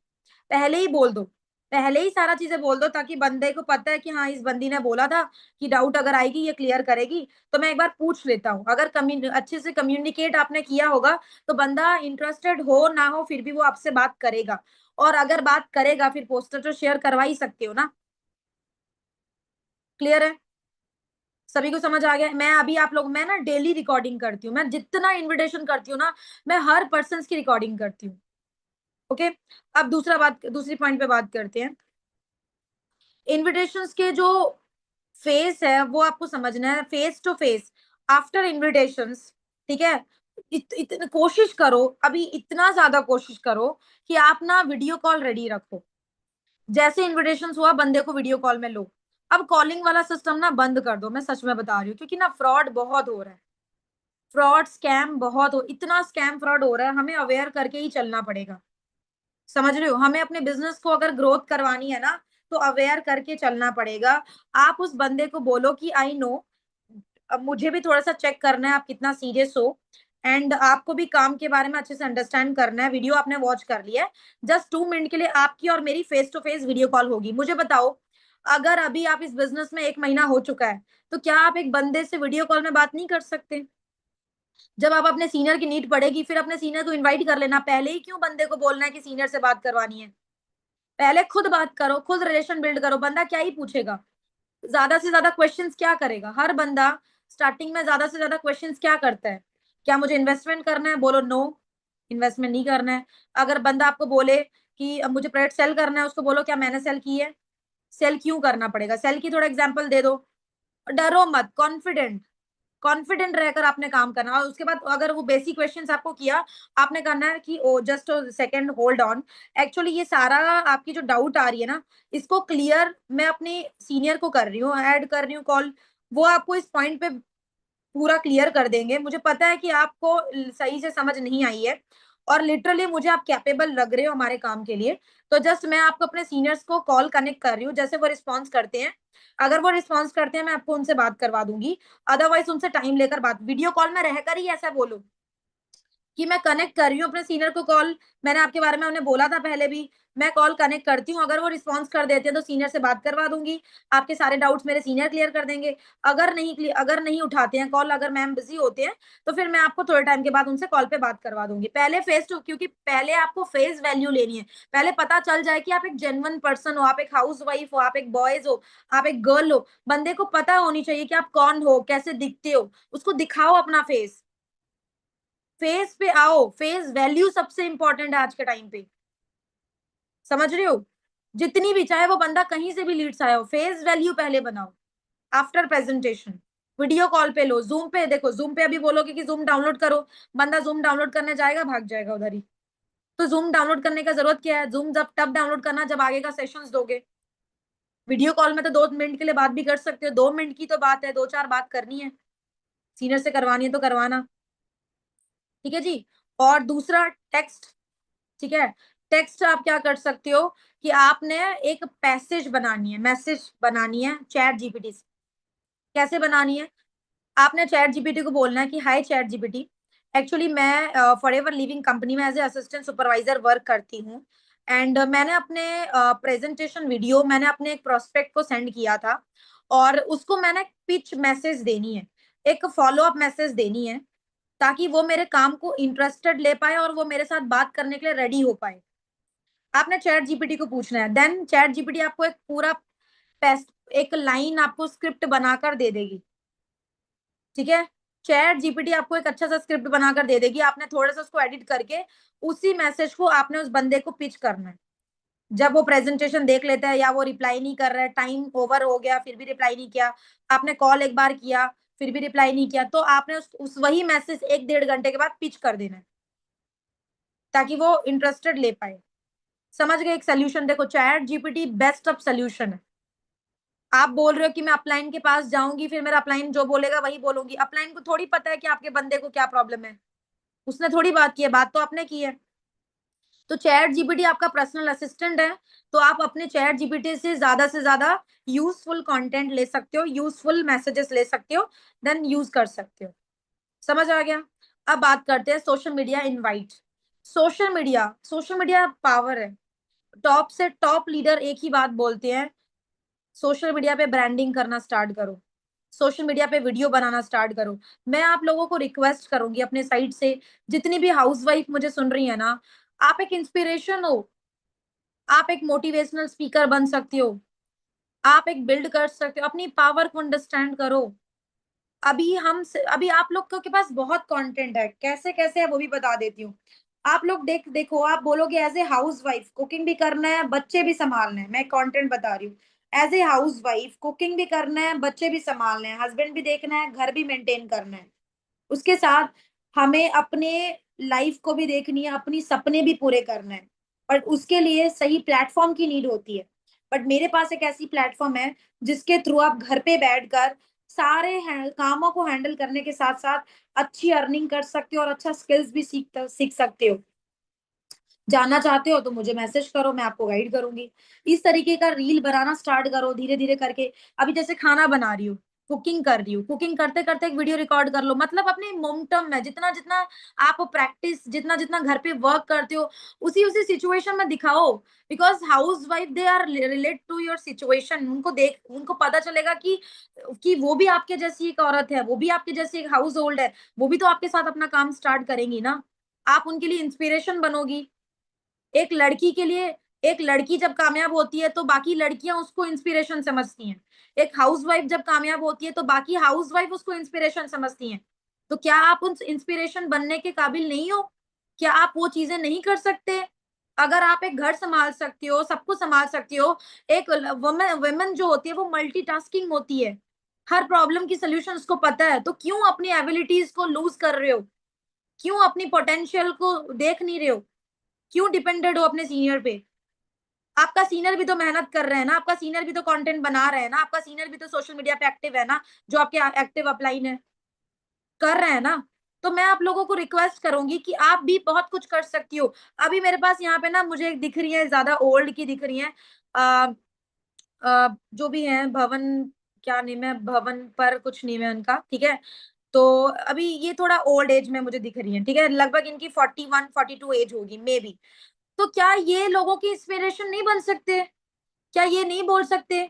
पहले ही बोल दो, पहले ही सारा चीजें बोल दो ताकि बंदे को पता है कि हाँ इस बंदी ने बोला था कि डाउट अगर आएगी ये क्लियर करेगी, तो मैं एक बार पूछ लेता हूँ। अगर अच्छे से कम्युनिकेट आपने किया होगा तो बंदा इंटरेस्टेड हो ना हो फिर भी वो आपसे बात करेगा, और अगर बात करेगा फिर पोस्टर तो शेयर करवा ही सकते हो ना। क्लियर है? सभी को समझ आ गया? मैं अभी आप लोग, मैं ना डेली रिकॉर्डिंग करती हूँ, मैं जितना इनविटेशन करती हूँ ना मैं हर पर्सन की रिकॉर्डिंग करती हूँ। ओके, अब दूसरी पॉइंट पे बात करते हैं। इनविटेशंस के जो फेस है वो आपको समझना है, face to face after invitations. ठीक है, कोशिश करो, अभी इतना ज्यादा कोशिश करो कि आप ना वीडियो कॉल रेडी रखो। जैसे इन्विटेशन हुआ बंदे को वीडियो कॉल में लो। अब कॉलिंग वाला सिस्टम ना बंद कर दो, मैं सच में बता रही हूँ, क्योंकि ना फ्रॉड बहुत हो रहा है। फ्रॉड स्कैम बहुत हो, इतना स्कैम फ्रॉड हो रहा है, हमें अवेयर करके ही चलना पड़ेगा। समझ रहे हो, हमें अपने बिजनेस को अगर ग्रोथ करवानी है ना, तो अवेयर करके चलना पड़ेगा। आप उस बंदे को बोलो कि आई नो, अब मुझे भी थोड़ा सा चेक करना है आप कितना सीरियस हो, एंड आपको भी काम के बारे में अच्छे से अंडरस्टैंड करना है। वीडियो आपने वॉच कर लिया है, जस्ट 2 मिनट के लिए आपकी और मेरी face to face video call होगी। मुझे बताओ, अगर अभी आप इस बिजनेस में 1 महीना हो चुका है, तो क्या आप एक बंदे से वीडियो कॉल में बात नहीं कर सकते? जब आप अपने सीनियर की नीड पड़ेगी, फिर अपने सीनियर को इनवाइट कर लेना। पहले ही क्यों बंदे को बोलना है कि सीनियर से बात करवानी है? पहले खुद बात करो, खुद रिलेशन बिल्ड करो। बंदा क्या ही पूछेगा, ज्यादा से ज्यादा क्वेश्चंस क्या करेगा? हर बंदा स्टार्टिंग में ज्यादा से ज्यादा क्वेश्चंस क्या करता है? क्या मुझे इन्वेस्टमेंट करना है? बोलो नो, इन्वेस्टमेंट नहीं करना है। अगर बंदा आपको बोले कि अब मुझे प्रोडक्ट सेल करना है, उसको बोलो क्या मैंने सेल की है? सेल क्यों करना पड़ेगा? सेल की थोड़ा एग्जांपल दे दो। डरो मत, कॉन्फिडेंट, कॉन्फिडेंट रहकर आपने काम करना। और उसके बाद अगर वो बेसिक क्वेश्चंस आपको किया, आपने करना है कि oh just second hold on, actually ये सारा आपकी जो डाउट आ रही है ना, इसको क्लियर मैं अपने सीनियर को कर रही हूँ, ऐड कर रही हूँ कॉल। वो आपको इस पॉइंट पे पूरा क्लियर कर देंगे। मुझे पता है कि आपको सही से समझ नहीं आई है, और लिटरली मुझे आप कैपेबल लग रहे हो हमारे काम के लिए। तो जस्ट मैं आपको अपने सीनियर्स को कॉल कनेक्ट कर रही हूँ, जैसे वो रिस्पॉन्स करते हैं। अगर वो रिस्पॉन्स करते हैं, मैं आपको उनसे बात करवा दूंगी। अदरवाइज उनसे टाइम लेकर बात, वीडियो कॉल में रहकर ही ऐसा बोलो कि मैं कनेक्ट कर रही हूँ अपने सीनियर को कॉल। मैंने आपके बारे में उन्हें बोला था पहले भी, मैं कॉल कनेक्ट करती हूँ। अगर वो रिस्पॉन्स कर देते हैं तो सीनियर से बात करवा दूंगी, आपके सारे डाउट्स मेरे सीनियर क्लियर कर देंगे। अगर नहीं उठाते हैं कॉल, अगर मैम बिजी होते हैं, तो फिर मैं आपको थोड़े टाइम के बाद उनसे कॉल पे बात करवा दूंगी। पहले फेस टू, क्योंकि पहले आपको फेस वैल्यू लेनी है। पहले पता चल जाए कि आप एक जेन्युइन पर्सन हो, आप एक हाउस वाइफ हो, आप एक बॉयज हो, आप एक गर्ल हो। बंदे को पता होनी चाहिए कि आप कौन हो, कैसे दिखते हो। उसको दिखाओ अपना फेस, फेस पे आओ। फेस वैल्यू सबसे इंपॉर्टेंट है आज के टाइम पे, समझ रहे हो? जितनी भी, चाहे वो बंदा कहीं से भी लीड्स आया हो, फेस वैल्यू पहले बनाओ आफ्टर प्रेजेंटेशन। वीडियो कॉल पे लो, जूम पे देखो, जूम पे अभी बोलोगे कि जूम डाउनलोड करो, बंदा जूम डाउनलोड करने जाएगा, भाग जाएगा उधर ही। तो जूम डाउनलोड करने का जरूरत क्या है? जूम जब तब डाउनलोड करना जब आगे का सेशंस दोगे। वीडियो कॉल में तो 2 मिनट के लिए बात भी कर सकते हो, 2 मिनट की तो बात है, दो चार बात करनी है, सीनियर से करवानी है तो करवाना। ठीक है जी। और दूसरा, टेक्स्ट। ठीक है, टेक्स्ट आप क्या कर सकते हो कि आपने एक पैसेज बनानी है, मैसेज बनानी है चैट जीपीटी से। कैसे बनानी है? आपने चैट जीपीटी को बोलना है कि हाय चैट जीपीटी, एक्चुअली मैं फॉरएवर लिविंग कंपनी में as a assistant supervisor work करती हूँ, एंड मैंने अपने प्रेजेंटेशन वीडियो मैंने अपने एक प्रोस्पेक्ट को सेंड किया था, और उसको मैंने पिच मैसेज देनी है, एक फॉलो अप मैसेज देनी है, ताकि वो मेरे काम को इंटरेस्टेड ले पाए और वो मेरे साथ बात करने के लिए रेडी हो पाए। आपने चैट जीपीटी को पूछना है, देन चैट जीपीटी आपको एक पूरा एक लाइन आपको स्क्रिप्ट बनाकर दे देगी। ठीक है, चैट जीपीटी आपको एक अच्छा सा स्क्रिप्ट बनाकर दे देगी, आपने थोड़ा सा उसको एडिट करके उसी मैसेज को आपने उस बंदे को पिच करना है। जब वो प्रेजेंटेशन देख लेता है या वो रिप्लाई नहीं कर रहा है, टाइम ओवर हो गया फिर भी रिप्लाई नहीं किया, आपने कॉल एक बार किया फिर भी रिप्लाई नहीं किया, तो आपने उस वही मैसेज 1 डेढ़ घंटे के बाद पिच कर देना है, ताकि वो इंटरेस्टेड ले पाए। समझ गए एक सोल्यूशन? देखो chat GPT best of solution है। आप बोल रहे हो कि मैं अपलाइन के पास जाऊंगी, फिर मेरा अपलाइन जो बोलेगा वही बोलूंगी। अपलाइन को थोड़ी पता है कि आपके बंदे को क्या प्रॉब्लम है, उसने थोड़ी बात की है, बात तो आपने की है। तो चैट जीपीटी आपका पर्सनल असिस्टेंट है, तो आप अपने चैट जीपीटी से ज्यादा यूजफुल कंटेंट ले सकते हो, यूजफुल मैसेजेस ले सकते हो, देन यूज कर सकते हो। समझ आ गया? अब बात करते हैं social media invite. Social media power है। टॉप से टॉप लीडर एक ही बात बोलते हैं, सोशल मीडिया पे ब्रांडिंग करना स्टार्ट करो, सोशल मीडिया पे वीडियो बनाना स्टार्ट करो। मैं आप लोगों को रिक्वेस्ट करूंगी अपने साइड से, जितनी भी हाउसवाइफ मुझे सुन रही है ना, आप एक इंस्पिरेशन हो, आप एक मोटिवेशनल स्पीकर बन सकती हो, आप एक बिल्ड कर सकते हो। अपनी पावर को अंडरस्टैंड करो। अभी आप लोग के पास बहुत कंटेंट है, कैसे कैसे है वो भी बता देती हूँ। आप लोग देखो, आप बोलोगे as a housewife cooking भी करना है, बच्चे भी संभालना है, मैं कंटेंट बता रही हूँ। As a housewife cooking भी करना है, बच्चे भी संभालना है, हस्बैंड भी देखना है, घर भी मेंटेन करना है, उसके साथ हमें अपने लाइफ को भी देखनी है, अपनी सपने भी पूरे करना है, पर उसके लिए सही प्लेटफॉर्म की नीड होती है। बट मेरे पास एक ऐसी प्लेटफॉर्म है जिसके थ्रू आप घर पे बैठकर सारे कामों को हैंडल करने के साथ साथ अच्छी अर्निंग कर सकते हो और अच्छा स्किल्स भी सीख सकते हो। जानना चाहते हो तो मुझे मैसेज करो, मैं आपको गाइड करूंगी। इस तरीके का रील बनाना स्टार्ट करो धीरे धीरे करके। अभी जैसे खाना बना रही हूँ, कुकिंग कर रही हूँ, कुकिंग करते करते एक वीडियो रिकॉर्ड कर लो, मतलब अपने मोमेंटम में जितना जितना आप प्रैक्टिस, जितना जितना घर पे वर्क करते हो उसी उसी सिचुएशन में दिखाओ। Because housewife they are relate to your situation, उनको देख उनको पता चलेगा कि वो भी आपके जैसी एक औरत है, वो भी आपके जैसी एक हाउस होल्ड है, वो भी तो आपके साथ अपना काम स्टार्ट करेंगी ना। आप उनके लिए इंस्पिरेशन बनोगी। एक लड़की के लिए, एक लड़की जब कामयाब होती है तो बाकी लड़कियां उसको इंस्पिरेशन समझती हैं। एक हाउसवाइफ जब कामयाब होती है तो बाकी हाउसवाइफ उसको इंस्पिरेशन समझती हैं। तो क्या आप उन इंस्पिरेशन बनने के काबिल नहीं हो? क्या आप वो चीजें नहीं कर सकते? अगर आप एक घर संभाल सकती हो, सबको संभाल सकती हो, एक वुमेन वुमेन जो होती है वो मल्टीटास्किंग होती है, हर प्रॉब्लम की सोल्यूशन उसको पता है, तो क्यों अपनी एबिलिटीज को लूज कर रहे हो? क्यों अपनी पोटेंशियल को देख नहीं रहे हो? क्यों डिपेंडेड हो अपने सीनियर पे? आपका सीनियर भी तो मेहनत कर रहे हैं ना, आपका सीनियर भी तो कंटेंट बना रहे हैं ना, आपका सीनियर भी तो सोशल मीडिया पे एक्टिव है ना, जो आपके एक्टिव अपलाइन है, कर रहे हैं ना। तो मैं आप लोगों को रिक्वेस्ट करूंगी कि आप भी बहुत कुछ कर सकती हो। अभी मेरे पास यहाँ पे ना मुझे एक दिख रही है, ज्यादा ओल्ड की दिख रही है। आ, जो भी है भवन, क्या नेम है, भवन पर कुछ नेम है उनका, ठीक है। तो अभी ये थोड़ा ओल्ड एज में मुझे दिख रही है, ठीक है, लगभग इनकी 41 42 एज होगी मे बी। तो क्या ये लोगों की इंस्पिरेशन नहीं बन सकते? क्या ये नहीं बोल सकते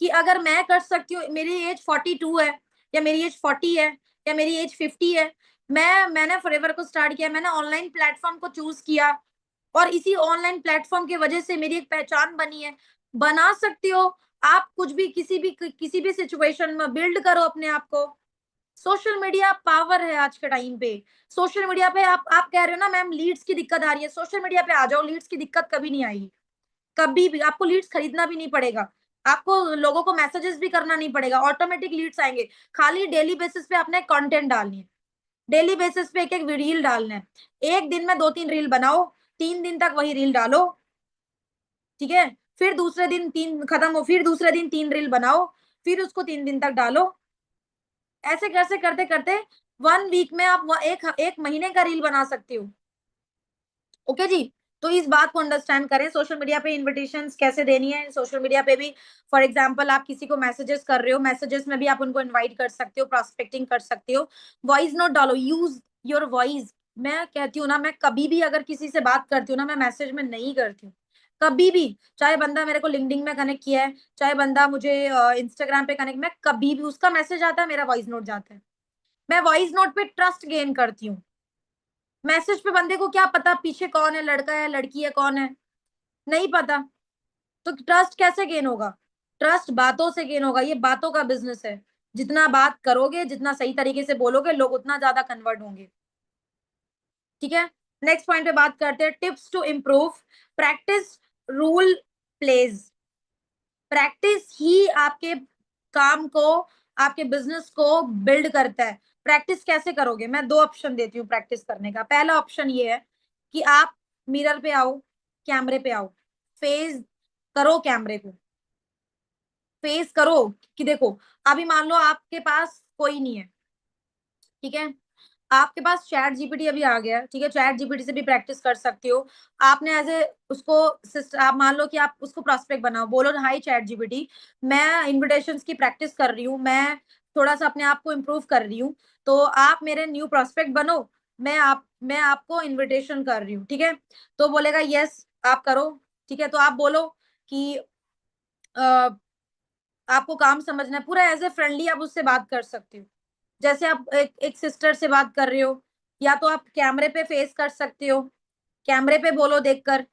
कि अगर मैं कर सकती हूँ, मेरी एज 42 है, या मेरी एज 40 है, या मेरी एज 50 है, मैंने फॉरएवर को स्टार्ट किया, मैंने ऑनलाइन प्लेटफॉर्म को चूज किया, और इसी ऑनलाइन प्लेटफॉर्म की वजह से मेरी एक पहचान बनी है। बना सकती हो आप कुछ भी, किसी भी सिचुएशन में बिल्ड करो अपने आप को। सोशल मीडिया पावर है आज के टाइम पे। सोशल मीडिया पे आप कह रहे हो ना मैम लीड्स की दिक्कत आ रही है, सोशल मीडिया पे आ जाओ, लीड्स की दिक्कत कभी नहीं आएगी। कभी भी आपको लीड्स खरीदना भी नहीं पड़ेगा, आपको लोगों को मैसेजेस भी करना नहीं पड़ेगा, ऑटोमेटिक लीड्स आएंगे। खाली डेली बेसिस पे आपने कंटेंट डालनी है, डेली बेसिस पे एक एक रील डालना है। एक दिन में 2 3 रील बनाओ, 3 दिन तक वही रील डालो, ठीक है। फिर दूसरे दिन तीन खत्म हो, फिर दूसरे दिन 3 रील बनाओ, फिर उसको 3 दिन तक डालो। ऐसे कैसे करते करते 1 वीक में आप एक एक महीने का रील बना सकते हो। ओके जी। तो इस बात को अंडरस्टैंड करें, सोशल मीडिया पे इनविटेशंस कैसे देनी है। सोशल मीडिया पे भी फॉर एग्जांपल आप किसी को मैसेजेस कर रहे हो, मैसेजेस में भी आप उनको इनवाइट कर सकते हो, प्रोस्पेक्टिंग कर सकते हो। वॉइस नोट डालो, यूज योर वॉइस। मैं कहती हूँ ना, मैं कभी भी अगर किसी से बात करती हूँ ना, मैं मैसेज में नहीं करती हूँ कभी भी। चाहे बंदा मेरे को लिंक्डइन में कनेक्ट किया है, चाहे बंदा मुझे इंस्टाग्राम पे कनेक्ट, मैं कभी भी उसका मैसेज आता है, मेरा वॉइस नोट जाता है। मैं वॉइस नोट पे ट्रस्ट गेन करती हूँ। मैसेज पे बंदे को क्या पता पीछे कौन है, लड़का है लड़की है कौन है, नहीं पता। तो ट्रस्ट कैसे गेन होगा? ट्रस्ट बातों से गेन होगा, ये बातों का बिजनेस है। जितना बात करोगे, जितना सही तरीके से बोलोगे, लोग उतना ज्यादा कन्वर्ट होंगे, ठीक है। नेक्स्ट पॉइंट पे बात करते हैं, tips to improve practice rule plays. Practice ही आपके काम को, आपके बिजनेस को बिल्ड करता है। प्रैक्टिस कैसे करोगे? मैं 2 ऑप्शन देती हूँ प्रैक्टिस करने का। पहला ऑप्शन ये है कि आप मिरर पे आओ, कैमरे पे आओ, फेस करो कैमरे को, फेस करो कि देखो, अभी मान लो आपके पास कोई नहीं है, ठीक है, आपके पास चैट जीपीटी अभी आ गया है, ठीक है, चैट जीपीटी से भी प्रैक्टिस कर सकते हो। आपने एज ए उसको आप मान लो कि आप उसको प्रोस्पेक्ट बनाओ, बोलो हाय चैट जीपीटी, मैं इन्विटेशंस की प्रैक्टिस कर रही हूँ, मैं थोड़ा सा अपने आप को इम्प्रूव कर रही हूँ, तो आप मेरे न्यू प्रोस्पेक्ट बनो, मैं आपको इनविटेशन कर रही हूँ, ठीक है। तो बोलेगा यस आप करो, ठीक है। तो आप बोलो कि आपको काम समझना है, पूरा एज ए फ्रेंडली आप उससे बात कर सकते हो, जैसे आप एक सिस्टर से बात कर रहे हो। या तो आप कैमरे पे फेस कर सकते हो, कैमरे पे बोलो देखकर,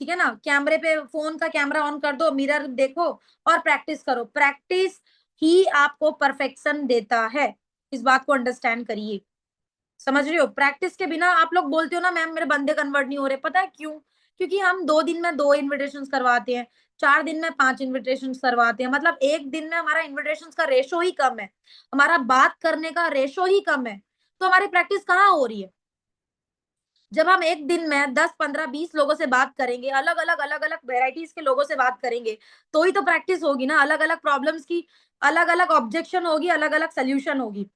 ठीक है ना, कैमरे पे फोन का कैमरा ऑन कर दो, मिरर देखो और प्रैक्टिस करो। प्रैक्टिस ही आपको परफेक्शन देता है, इस बात को अंडरस्टैंड करिए। समझ रहे हो? प्रैक्टिस के बिना आप लोग बोलते हो ना मैम मेरे बंदे कन्वर्ट नहीं हो रहे, पता है क्यों? क्योंकि हम 2 दिन में 2 इन्विटेशन करवाते हैं, 4 दिन में 5 इन्विटेशन करवाते हैं, मतलब एक दिन में हमारा इन्विटेशन का रेशो ही कम है, हमारा बात करने का रेशो ही कम है। तो हमारी प्रैक्टिस कहाँ हो रही है? जब हम एक दिन में 10 15 20 लोगों से बात करेंगे, अलग अलग वेराइटीज के लोगों से बात करेंगे, तो ही तो प्रैक्टिस होगी ना। अलग अलग प्रॉब्लम्स की अलग अलग ऑब्जेक्शन होगी, अलग अलग सोल्यूशन होगी,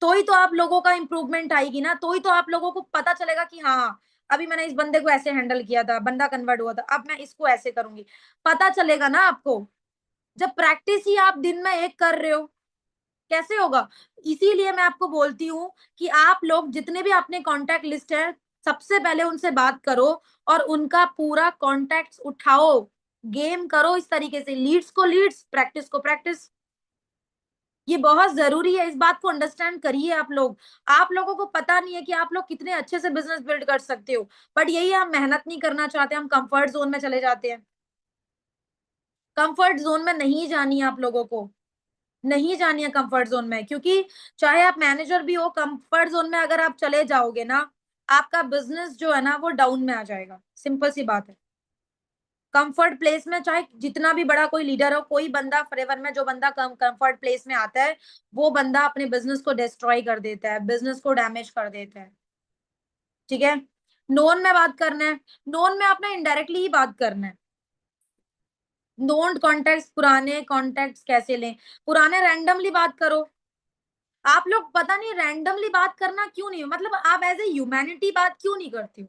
तो ही तो आप लोगों का इंप्रूवमेंट आएगी ना। तो ही तो आप लोगों को पता चलेगा कि हाँ, अभी मैंने इस बंदे को ऐसे हैंडल किया था, बंदा कन्वर्ट हुआ था, अब मैं इसको ऐसे करूंगी, पता चलेगा ना आपको। जब प्रैक्टिस ही आप दिन में एक कर रहे हो, कैसे होगा? इसीलिए मैं आपको बोलती हूँ कि आप लोग जितने भी अपने कॉन्टैक्ट लिस्ट है, सबसे पहले उनसे बात करो और उनका पूरा कॉन्टैक्ट उठाओ, गेम करो इस तरीके से, लीड्स को लीड्स, प्रैक्टिस को प्रैक्टिस। ये बहुत जरूरी है, इस बात को अंडरस्टैंड करिए आप लोग। आप लोगों को पता नहीं है कि आप लोग कितने अच्छे से बिजनेस बिल्ड कर सकते हो, बट यही हम मेहनत नहीं करना चाहते, हम कंफर्ट जोन में चले जाते हैं। कंफर्ट जोन में नहीं जानी है आप लोगों को, नहीं जानी है कंफर्ट जोन में, क्योंकि चाहे आप मैनेजर भी हो, कंफर्ट जोन में अगर आप चले जाओगे ना, आपका बिजनेस जो है ना वो डाउन में आ जाएगा, सिंपल सी बात है। कंफर्ट प्लेस में चाहे जितना भी बड़ा कोई लीडर हो, कोई बंदा फॉरएवर में, जो बंदा कंफर्ट प्लेस में आता है, वो बंदा अपने बिजनेस को डिस्ट्रॉय कर देता है, बिजनेस को डैमेज कर देता है। ठीक है, नोन में बात करना है, नोन में आपने इनडायरेक्टली ही बात करना है। नोन कॉन्टेक्ट, पुराने कॉन्टेक्ट कैसे लें, पुराने रैंडमली बात करो। आप लोग पता नहीं रैंडमली बात करना क्यों नहीं, मतलब आप एज ए ह्यूमैनिटी बात क्यों नहीं करती हो?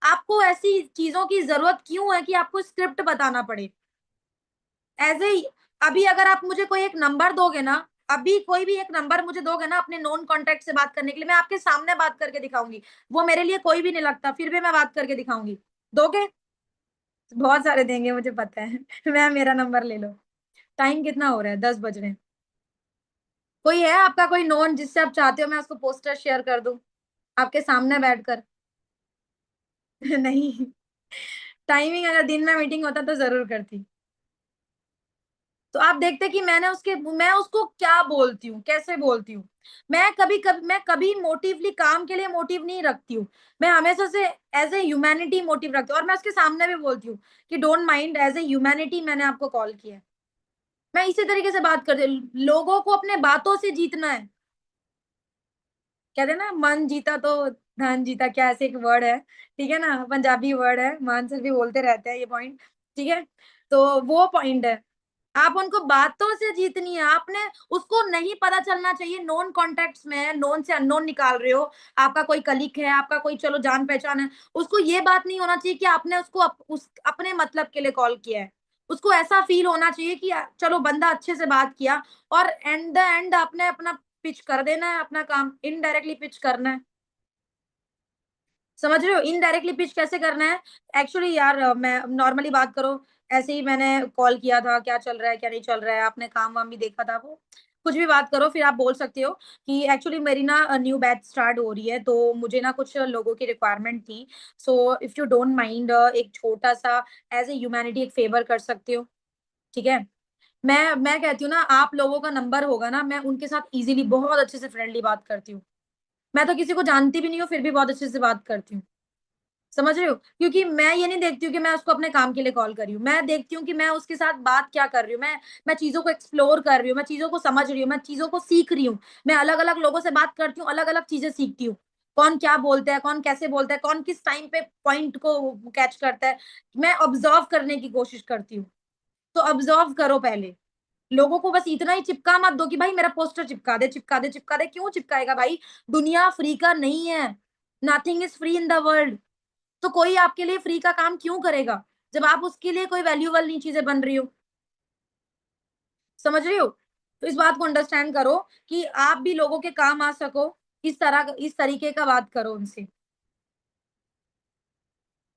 आपको ऐसी चीजों की जरूरत क्यों है कि आपको स्क्रिप्ट बताना पड़े? एज ए, अभी अगर आप मुझे कोई एक नंबर दोगे ना, अभी कोई भी एक नंबर मुझे दोगे ना अपने नॉन कॉन्टेक्ट से बात करने के लिए, मैं आपके सामने बात करके दिखाऊंगी। वो मेरे लिए कोई भी नहीं लगता, फिर भी मैं बात करके दिखाऊंगी। दोगे? बहुत सारे देंगे, मुझे पता है। मैं, मेरा नंबर ले लो। टाइम कितना हो रहा है? 10 बज रहे हैं। कोई है आपका कोई नॉन जिससे आप चाहते हो मैं उसको पोस्टर शेयर कर दूं आपके सामने बैठकर? नहीं, टाइमिंग अगर दिन में मीटिंग होता तो जरूर करती। तो आप देखते कि मैं उसको क्या बोलती हूँ, कैसे बोलती हूँ। मैं कभी मोटिवली काम के लिए मोटिव नहीं रखती हूँ, मैं हमेशा से एज ए ह्यूमैनिटी मोटिव रखती हूँ। और मैं उसके सामने भी बोलती हूँ कि don't mind, as a humanity मैंने आपको कॉल किया है। मैं इसी तरीके से बात करती हूँ, लोगों को अपने बातों से जीतना है। कहते हैं ना, मन जीता तो धन जीता, क्या ऐसे एक वर्ड है, ठीक है ना, पंजाबी वर्ड है, मान सर भी बोलते रहते हैं ये पॉइंट। ठीक है, तो वो पॉइंट है, आप उनको बातों से जीतनी है आपने। उसको नहीं पता चलना चाहिए नॉन कॉन्टेक्ट्स में, नॉन से अननोन निकाल रहे हो, आपका कोई कलीग है, आपका कोई चलो जान पहचान है, उसको ये बात नहीं होना चाहिए कि आपने उसको अपने मतलब के लिए कॉल किया है। उसको ऐसा फील होना चाहिए कि चलो बंदा अच्छे से बात किया, और एंड द एंड आपने अपना पिच कर देना है, अपना काम इनडायरेक्टली पिच करना है। समझ रहे हो इनडायरेक्टली पिच कैसे करना है? एक्चुअली यार, मैं नॉर्मली बात करो, ऐसे ही मैंने कॉल किया था, क्या चल रहा है क्या नहीं चल रहा है, आपने काम वाम भी देखा था, वो कुछ भी बात करो, फिर आप बोल सकते हो कि एक्चुअली मेरी ना न्यू बैच स्टार्ट हो रही है, तो मुझे ना कुछ लोगों की रिक्वायरमेंट थी। So if you don't mind, एक छोटा सा एज ए ह्यूमैनिटी एक फेवर कर सकते हो? ठीक है, मैं कहती हूँ ना, आप लोगों का नंबर होगा ना, मैं उनके साथ इजीली बहुत अच्छे से फ्रेंडली बात करती हूँ। मैं तो किसी को जानती भी नहीं हूँ, फिर भी बहुत अच्छे से बात करती हूँ। समझ रहे हो? क्योंकि मैं ये नहीं देखती हूँ कि मैं उसको अपने काम के लिए कॉल कर रही हूँ, मैं देखती हूँ कि मैं उसके साथ बात क्या कर रही हूँ। मैं चीजों को एक्सप्लोर कर रही हूँ, मैं चीजों को समझ रही हूँ, मैं चीजों को सीख रही हूँ। मैं अलग अलग लोगों से बात करती हूँ, अलग अलग चीजें सीखती हूँ। कौन क्या बोलता है, कौन कैसे बोलता है, कौन किस टाइम पे पॉइंट को कैच करता है, मैं ऑब्जर्व करने की कोशिश करती हूँ। तो ऑब्जर्व करो पहले, लोगों को बस इतना ही चिपका मत दो कि भाई मेरा पोस्टर चिपका दे, चिपका दे, चिपका दे। क्यों चिपकाएगा भाई? दुनिया फ्री का नहीं है, nothing is free in the world. तो कोई आपके लिए फ्री का काम क्यों करेगा, जब आप उसके लिए कोई वैल्यूबल नहीं चीजें बन रही हो? समझ रही हो? तो इस बात को अंडरस्टैंड करो कि आप भी लोगों के काम आ सको, इस तरीके का बात करो उनसे।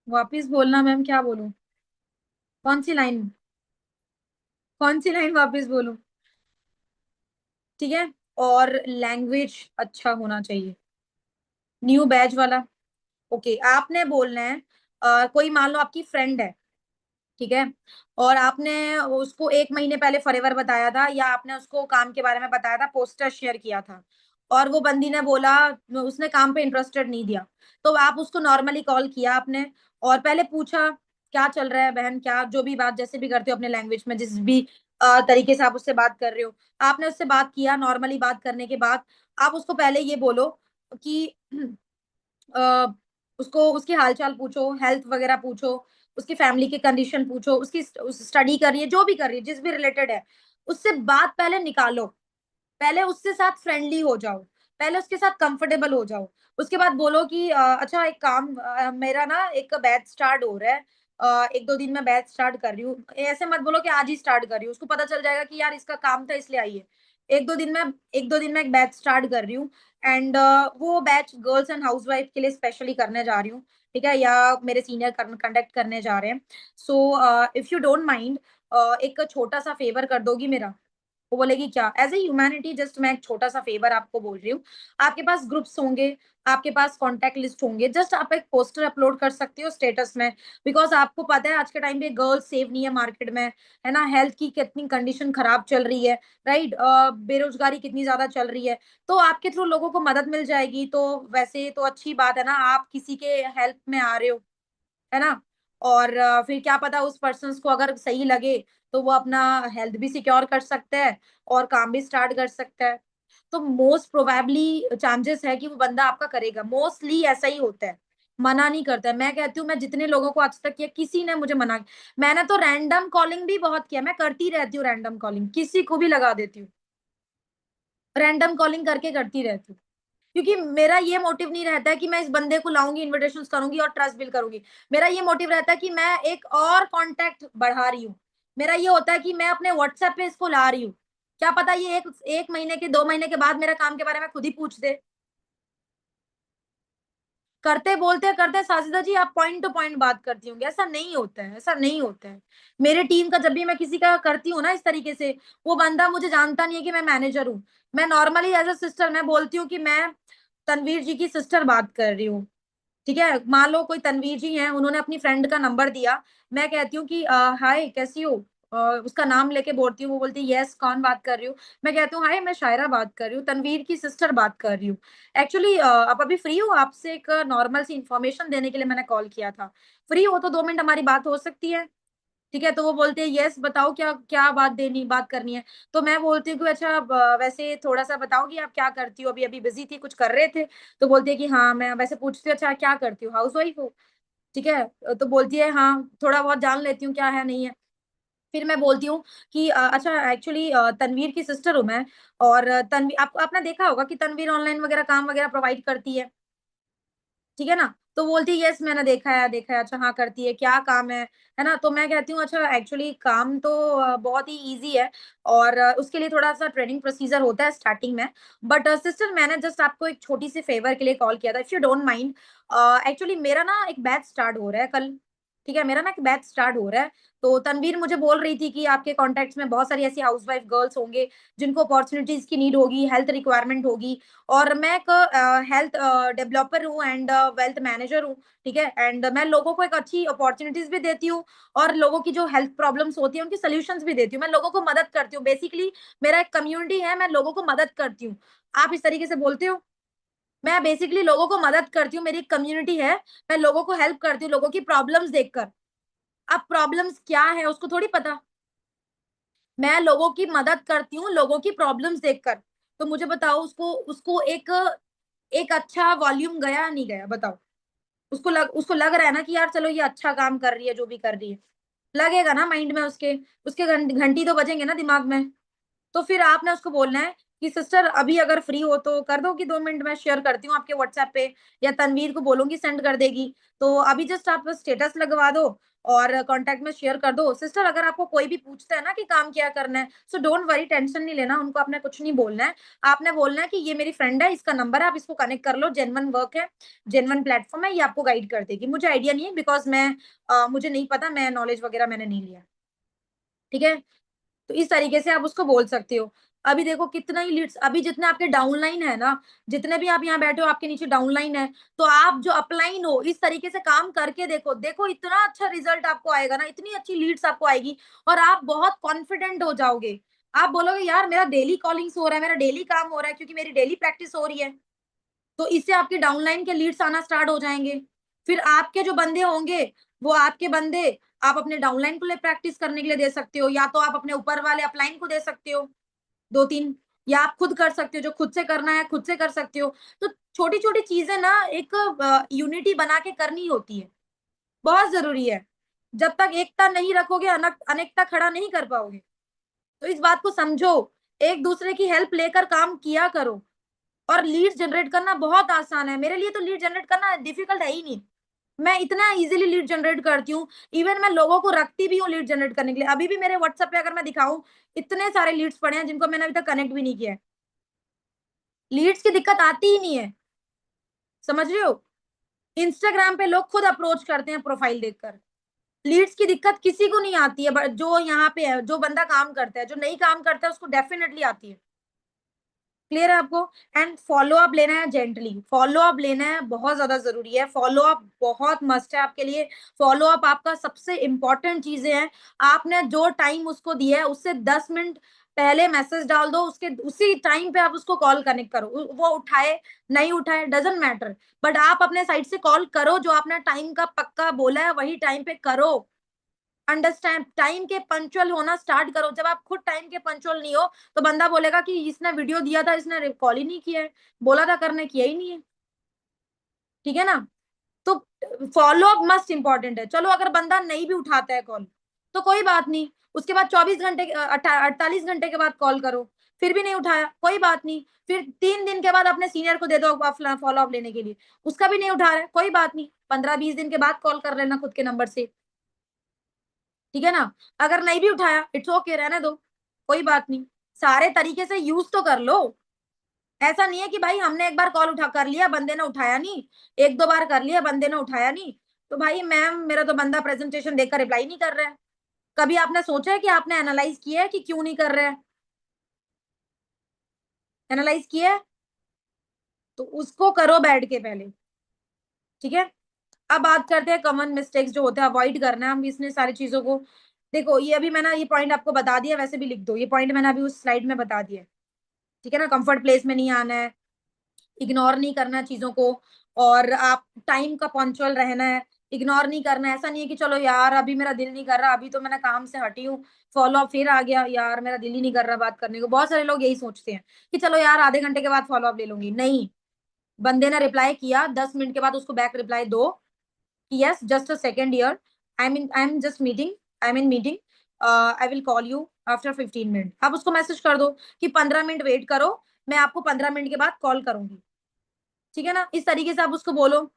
वापिस बोलना मैम, क्या बोलूं? कौन सी लाइन? कौन सी लाइन वापिस बोलूं? ठीक है, और लैंग्वेज अच्छा होना चाहिए। न्यू बैच वाला, ओके, आपने बोलना है, कोई मान लो आपकी फ्रेंड है, ठीक है, और आपने उसको 1 महीने पहले फॉरएवर बताया था, या आपने उसको काम के बारे में बताया था, पोस्टर शेयर किया था, और वो बंदी ने बोला, उसने काम पे इंटरेस्टेड नहीं दिया, तो आप उसको नॉर्मली कॉल किया आपने, और पहले पूछा क्या चल रहा है बहन, क्या जो भी बात जैसे भी करते हो अपने लैंग्वेज में, जिस भी तरीके से आप उससे बात कर रहे हो। आपने उससे बात किया, नॉर्मली बात करने के बाद आप उसको पहले ये बोलो कि अ, उसको उसकी हालचाल पूछो, हेल्थ वगैरह पूछो, उसकी फैमिली की कंडीशन पूछो, उसकी स्टडी कर रही है, जो भी कर रही है, जिस भी रिलेटेड है, उससे बात पहले निकालो। पहले उसके साथ फ्रेंडली हो जाओ, पहले उसके साथ कंफर्टेबल हो जाओ। उसके बाद बोलो कि अच्छा एक काम, मेरा ना एक बैच स्टार्ट हो रहा है, 1-2 दिन में बैच स्टार्ट कर रही हूँ। ऐसे मत बोलो कि आज ही स्टार्ट कर रही हूँ, उसको पता चल जाएगा कि यार इसका काम था इसलिए आई है। 1-2 दिन में 1-2 दिन में एक बैच स्टार्ट कर रही हूँ, एंड वो बैच गर्ल्स एंड हाउसवाइफ के लिए स्पेशली करने जा रही हूँ, ठीक है? या मेरे सीनियर कंडक्ट करने जा रहे हैं। So if you don't mind, एक छोटा सा फेवर कर दोगी मेरा? वो बोलेगी क्या? एज़ अ ह्यूमैनिटी जस्ट मैं एक छोटा-सा फ़ेवर आपको बोल रही हूँ। आपके पास ग्रुप्स होंगे, आपके पास कॉन्टैक्ट लिस्ट होंगे, जस्ट आप एक पोस्टर अपलोड कर सकती हो स्टेटस में, बिकॉज़ आपको पता है आज के टाइम पे गर्ल्स सेफ नहीं है मार्केट में, है ना? हेल्थ की कितनी कंडीशन खराब चल रही है, राइट? बेरोज़गारी कितनी ज़्यादा चल रही है, तो आपके थ्रू लोगों को मदद मिल जाएगी, तो वैसे तो अच्छी बात है ना, आप किसी के हेल्प में आ रहे हो। है ना? और फिर क्या पता उस पर्सन्स को अगर सही लगे, तो वो अपना हेल्थ भी सिक्योर कर सकता है और काम भी स्टार्ट कर सकता है। तो मोस्ट प्रोबेबली चांसेस है कि वो बंदा आपका करेगा। मोस्टली ऐसा ही होता है, मना नहीं करता है। मैं कहती हूँ मैं जितने लोगों को आज तक किया, किसी ने मुझे मना, मैंने तो रैंडम कॉलिंग भी बहुत किया, मैं करती रहती हूँ रैंडम कॉलिंग, किसी को भी लगा देती हूँ। रैंडम कॉलिंग करके करती रहती हूँ। क्योंकि मेरा ये मोटिव नहीं रहता है कि मैं इस बंदे को लाऊँगी, इन्विटेशंस करूँगी और ट्रस्ट बिल्ड करूँगी। मेरा ये मोटिव रहता है कि मैं एक और कॉन्टैक्ट बढ़ा रही हूँ। मेरा ये होता है कि मैं अपने व्हाट्सएप पे इसको ला रही हूँ। क्या पता ये 1 महीने के 2 महीने के बाद मेरा काम के बारे में खुद ही पूछ दे। करते साजिदा जी आप पॉइंट टू पॉइंट बात करती होंगी, ऐसा नहीं होता है, ऐसा नहीं होता है। मेरे टीम का जब भी मैं किसी का करती हूँ ना इस तरीके से, वो बंदा मुझे जानता नहीं है कि मैं मैनेजर हूँ। मैं नॉर्मली एज़ अ सिस्टर मैं बोलती हूँ कि मैं तनवीर जी की सिस्टर बात कर रही हूँ। ठीक है? मान लो कोई तनवीर जी हैं, उन्होंने अपनी फ्रेंड का नंबर दिया, मैं कहती हूँ कि हाय कैसी हो? उसका नाम लेके बोलती हूँ, वो बोलती है यस कौन बात कर रही हो? मैं कहती हूँ हाय मैं शायरा बात कर रही हूँ, तनवीर की सिस्टर बात कर रही हूँ। एक्चुअली आप अभी फ्री हो? आपसे एक नॉर्मल सी इन्फॉर्मेशन देने के लिए मैंने कॉल किया था। फ्री हो तो 2 मिनट हमारी बात हो सकती है? ठीक है, तो वो बोलते हैं यस बताओ क्या क्या बात करनी है? तो मैं बोलती हूँ कि अच्छा वैसे थोड़ा-सा बताओगी आप क्या करती हो? अभी-अभी बिज़ी थी, कुछ कर रहे थे? तो बोलती है कि हाँ, मैं वैसे पूछती हूँ अच्छा क्या करती हो? हाउसवाइफ हो? ठीक है? तो बोलती है हाँ, थोड़ा बहुत जान लेती हूँ क्या है, नहीं है। फिर मैं बोलती हूँ कि अच्छा एक्चुअली तनवीर की सिस्टर हूँ मैं, और तनवी आप आपने देखा होगा कि तनवीर ऑनलाइन वगैरह काम वगैरह प्रोवाइड करती है। ठीक है ना? तो बोलती है यस मैंने देखा है, अच्छा हाँ करती है, क्या काम है ना? तो मैं कहती हूँ अच्छा एक्चुअली काम तो बहुत ही ईज़ी है, और उसके लिए थोड़ा-सा ट्रेनिंग प्रोसीजर होता है स्टार्टिंग में। बट सिस्टर मैंने जस्ट आपको एक छोटी-सी फ़ेवर के लिए कॉल किया था, if you don't mind. Actually मेरा ना एक बैच स्टार्ट हो रहा है कल, ठीक है? मेरा ना एक बैच स्टार्ट हो रहा है, तो तनवीर मुझे बोल रही थी कि आपके कॉन्टैक्ट्स में बहुत सारी ऐसी हाउसवाइफ गर्ल्स होंगे, जिनको अपॉर्च्युनिटीज़ की नीड होगी, हेल्थ रिक्वायरमेंट होगी, और मैं एक हेल्थ डेवलपर हूँ एंड वेल्थ मैनेजर हूँ, ठीक है? एंड मैं लोगों को एक अच्छी अपॉर्च्युनिटीज़ भी देती हूँ, और लोगों की जो हेल्थ प्रॉब्लम्स होती हैं, उनकी सॉल्यूशंस भी देती हूँ। मैं लोगों को मदद करती हूँ। बेसिकली मेरा एक कम्युनिटी है, मैं लोगों को मदद करती हूँ। आप इस तरीके से बोलते हो? मैं बेसिकली लोगों को मदद करती हूँ, मेरी एक कम्युनिटी है, मैं लोगों को हेल्प करती हूँ, लोगों की प्रॉब्लम्स देखकर। अब प्रॉब्लम्स क्या है उसको थोड़ी पता। मैं लोगों की मदद करती हूँ, लोगों की प्रॉब्लम्स देखकर। तो मुझे बताओ उसको उसको एक एक अच्छा वॉल्यूम गया या नहीं गया बताओ? उसको लग रहा है ना कि यार चलो ये अच्छा काम कर रही है, जो भी कर रही है। लगेगा ना माइंड में उसके, उसके घंटी तो बजेंगे ना दिमाग में। तो फिर आपने उसको बोलना है कि सिस्टर अभी अगर फ्री हो तो कर दो कि 2 मिनट मैं शेयर करती हूँ आपके व्हाट्सएप पे, या तनवीर को बोलूँगी सेंड कर देगी। तो अभी जस्ट आप स्टेटस लगवा दो और कॉन्टैक्ट में शेयर कर दो। सिस्टर अगर आपको कोई भी पूछता है ना कि काम क्या करना है, सो डोंट वरी, टेंशन नहीं लेना, उनको आपने कुछ नहीं बोलना है। आपने बोलना है कि ये मेरी फ्रेंड है, इसका नंबर है, आप इसको कनेक्ट कर लो, जेन्युइन वर्क है, जेन्युइन प्लेटफॉर्म है, ये आपको गाइड कर देगी। मुझे आइडिया नहीं है बिकॉज़ मुझे नहीं पता, मैं नॉलेज वगैरह मैंने नहीं लिया। ठीक है? तो इस तरीके से आप उसको बोल सकते हो। अभी देखो कितना ही लीड्स, अभी जितने आपके डाउनलाइन है ना, जितने भी आप यहाँ बैठे हो आपके नीचे डाउनलाइन है, तो आप जो अपलाइन हो इस तरीके से काम करके देखो। देखो इतना अच्छा रिजल्ट आपको आएगा ना, इतनी अच्छी लीड्स आपको आएगी, और आप बहुत कॉन्फिडेंट हो जाओगे। आप बोलोगे यार मेरा डेली कॉलिंग्स हो रहा है, मेरा डेली काम हो रहा है क्योंकि मेरी डेली प्रैक्टिस हो रही है। तो इससे आपके डाउनलाइन के लीड्स आना स्टार्ट हो जाएँगे। फिर आपके जो बंदे होंगे, वो आपके बंदे आप अपने डाउनलाइन को लिए प्रैक्टिस करने के लिए दे सकते हो, या तो आप अपने ऊपर वाले अपलाइन को दे सकते हो 2-3, या आप खुद कर सकते हो, जो खुद से करना है खुद से कर सकते हो। तो छोटी छोटी चीजें ना एक यूनिटी बना के करनी होती है, बहुत जरूरी है। जब तक एकता नहीं रखोगे अनेकता खड़ा नहीं कर पाओगे। तो इस बात को समझो, एक दूसरे की हेल्प लेकर काम किया करो। और लीड जनरेट करना बहुत आसान है, मेरे लिए तो लीड जनरेट करना डिफिकल्ट है ही नहीं। मैं इतना इजीली लीड जनरेट करती हूँ, इवन मैं लोगों को रखती भी हूँ लीड जनरेट करने के लिए। अभी भी मेरे व्हाट्सएप पे अगर मैं दिखाऊं, इतने सारे लीड्स पड़े हैं जिनको मैंने अभी तक कनेक्ट भी नहीं किया है। लीड्स की दिक्कत आती ही नहीं है, समझ रहे हो। इंस्टाग्राम पे लोग खुद अप्रोच करते हैं प्रोफाइल देखकर। लीड्स की दिक्कत किसी को नहीं आती है, जो यहाँ पे है, जो बंदा काम करता है, जो नहीं काम करता है उसको डेफिनेटली आती है। क्लियर है आपको। एंड फॉलो अप लेना है जेंटली, फॉलो अप लेना है, बहुत ज्यादा जरूरी है। फॉलो अप बहुत मस्ट है आपके लिए। फॉलो अप आपका सबसे इंपॉर्टेंट चीजें हैं। आपने जो टाइम उसको दिया है उससे 10 मिनट पहले मैसेज डाल दो, उसके उसी टाइम पे आप उसको कॉल कनेक्ट करो। वो उठाए नहीं उठाए डजेंट मैटर, बट आप अपने साइड से कॉल करो। जो आपने टाइम का पक्का बोला है वही टाइम पे करो। अंडरस्टैंड, टाइम के पंचुअल होना स्टार्ट करो। जब आप खुद टाइम के पंचुअल नहीं हो तो बंदा बोलेगा कि इसने वीडियो दिया था, इसने कॉल ही नहीं किया है, बोला था करने, किया ही नहीं है। ठीक है ना। तो फॉलो अप मस्ट इंपॉर्टेंट है। चलो अगर बंदा नहीं भी उठाता है कॉल तो कोई बात नहीं, उसके बाद 24 घंटे 48 घंटे के बाद कॉल करो। फिर भी नहीं उठाया, कोई बात नहीं, फिर 3 दिन के बाद अपने सीनियर को दे दो फॉलो अप लेने के लिए, उसका भी नहीं उठा रहा है, कोई बात नहीं, 15-20 दिन के बाद कॉल कर लेना खुद के नंबर से। ठीक है ना। अगर नहीं भी उठाया इट्स ओके, रहने दो, कोई बात नहीं। सारे तरीके से यूज तो कर लो। ऐसा नहीं है कि भाई हमने एक बार कॉल उठा कर लिया, बंदे ने उठाया नहीं, एक दो बार कर लिया, बंदे ने उठाया नहीं, तो भाई मैम मेरा तो बंदा प्रेजेंटेशन देकर रिप्लाई नहीं कर रहा है। कभी आपने सोचा है कि आपने एनालाइज किया है कि क्यों नहीं कर रहा है? एनालाइज किया है तो उसको करो बैठ के पहले। ठीक है। अब बात करते हैं कॉमन मिस्टेक्स जो होते हैं, अवॉइड करना है हम इसने सारी चीजों को। देखो ये अभी मैंने ये पॉइंट आपको बता दिया, वैसे भी लिख दो, ये पॉइंट मैंने अभी उस स्लाइड में बता दिया। ठीक है ना। कंफर्ट प्लेस में नहीं आना है, इग्नोर नहीं करना चीजों को, और आप टाइम का पंक्चुअल रहना है। इग्नोर नहीं करना, ऐसा नहीं है कि चलो यार अभी मेरा दिल नहीं कर रहा, अभी तो मैंने काम से हटी हूँ, फॉलो अप फिर आ गया, यार मेरा दिल ही नहीं कर रहा बात करने को। बहुत सारे लोग यही सोचते हैं कि चलो यार आधे घंटे के बाद फॉलो अप ले लूंगी। नहीं, बंदे ने रिप्लाई किया 10 मिनट के बाद उसको बैक रिप्लाई दो कि yes just a second year, I am just meeting, I am in meeting, I will call you after 15 minute. आप उसको मैसेज कर दो कि 15 मिनट वेट करो, मैं आपको 15 मिनट के बाद कॉल करूंगी। ठीक है ना। इस तरीके से आप उसको बोलो।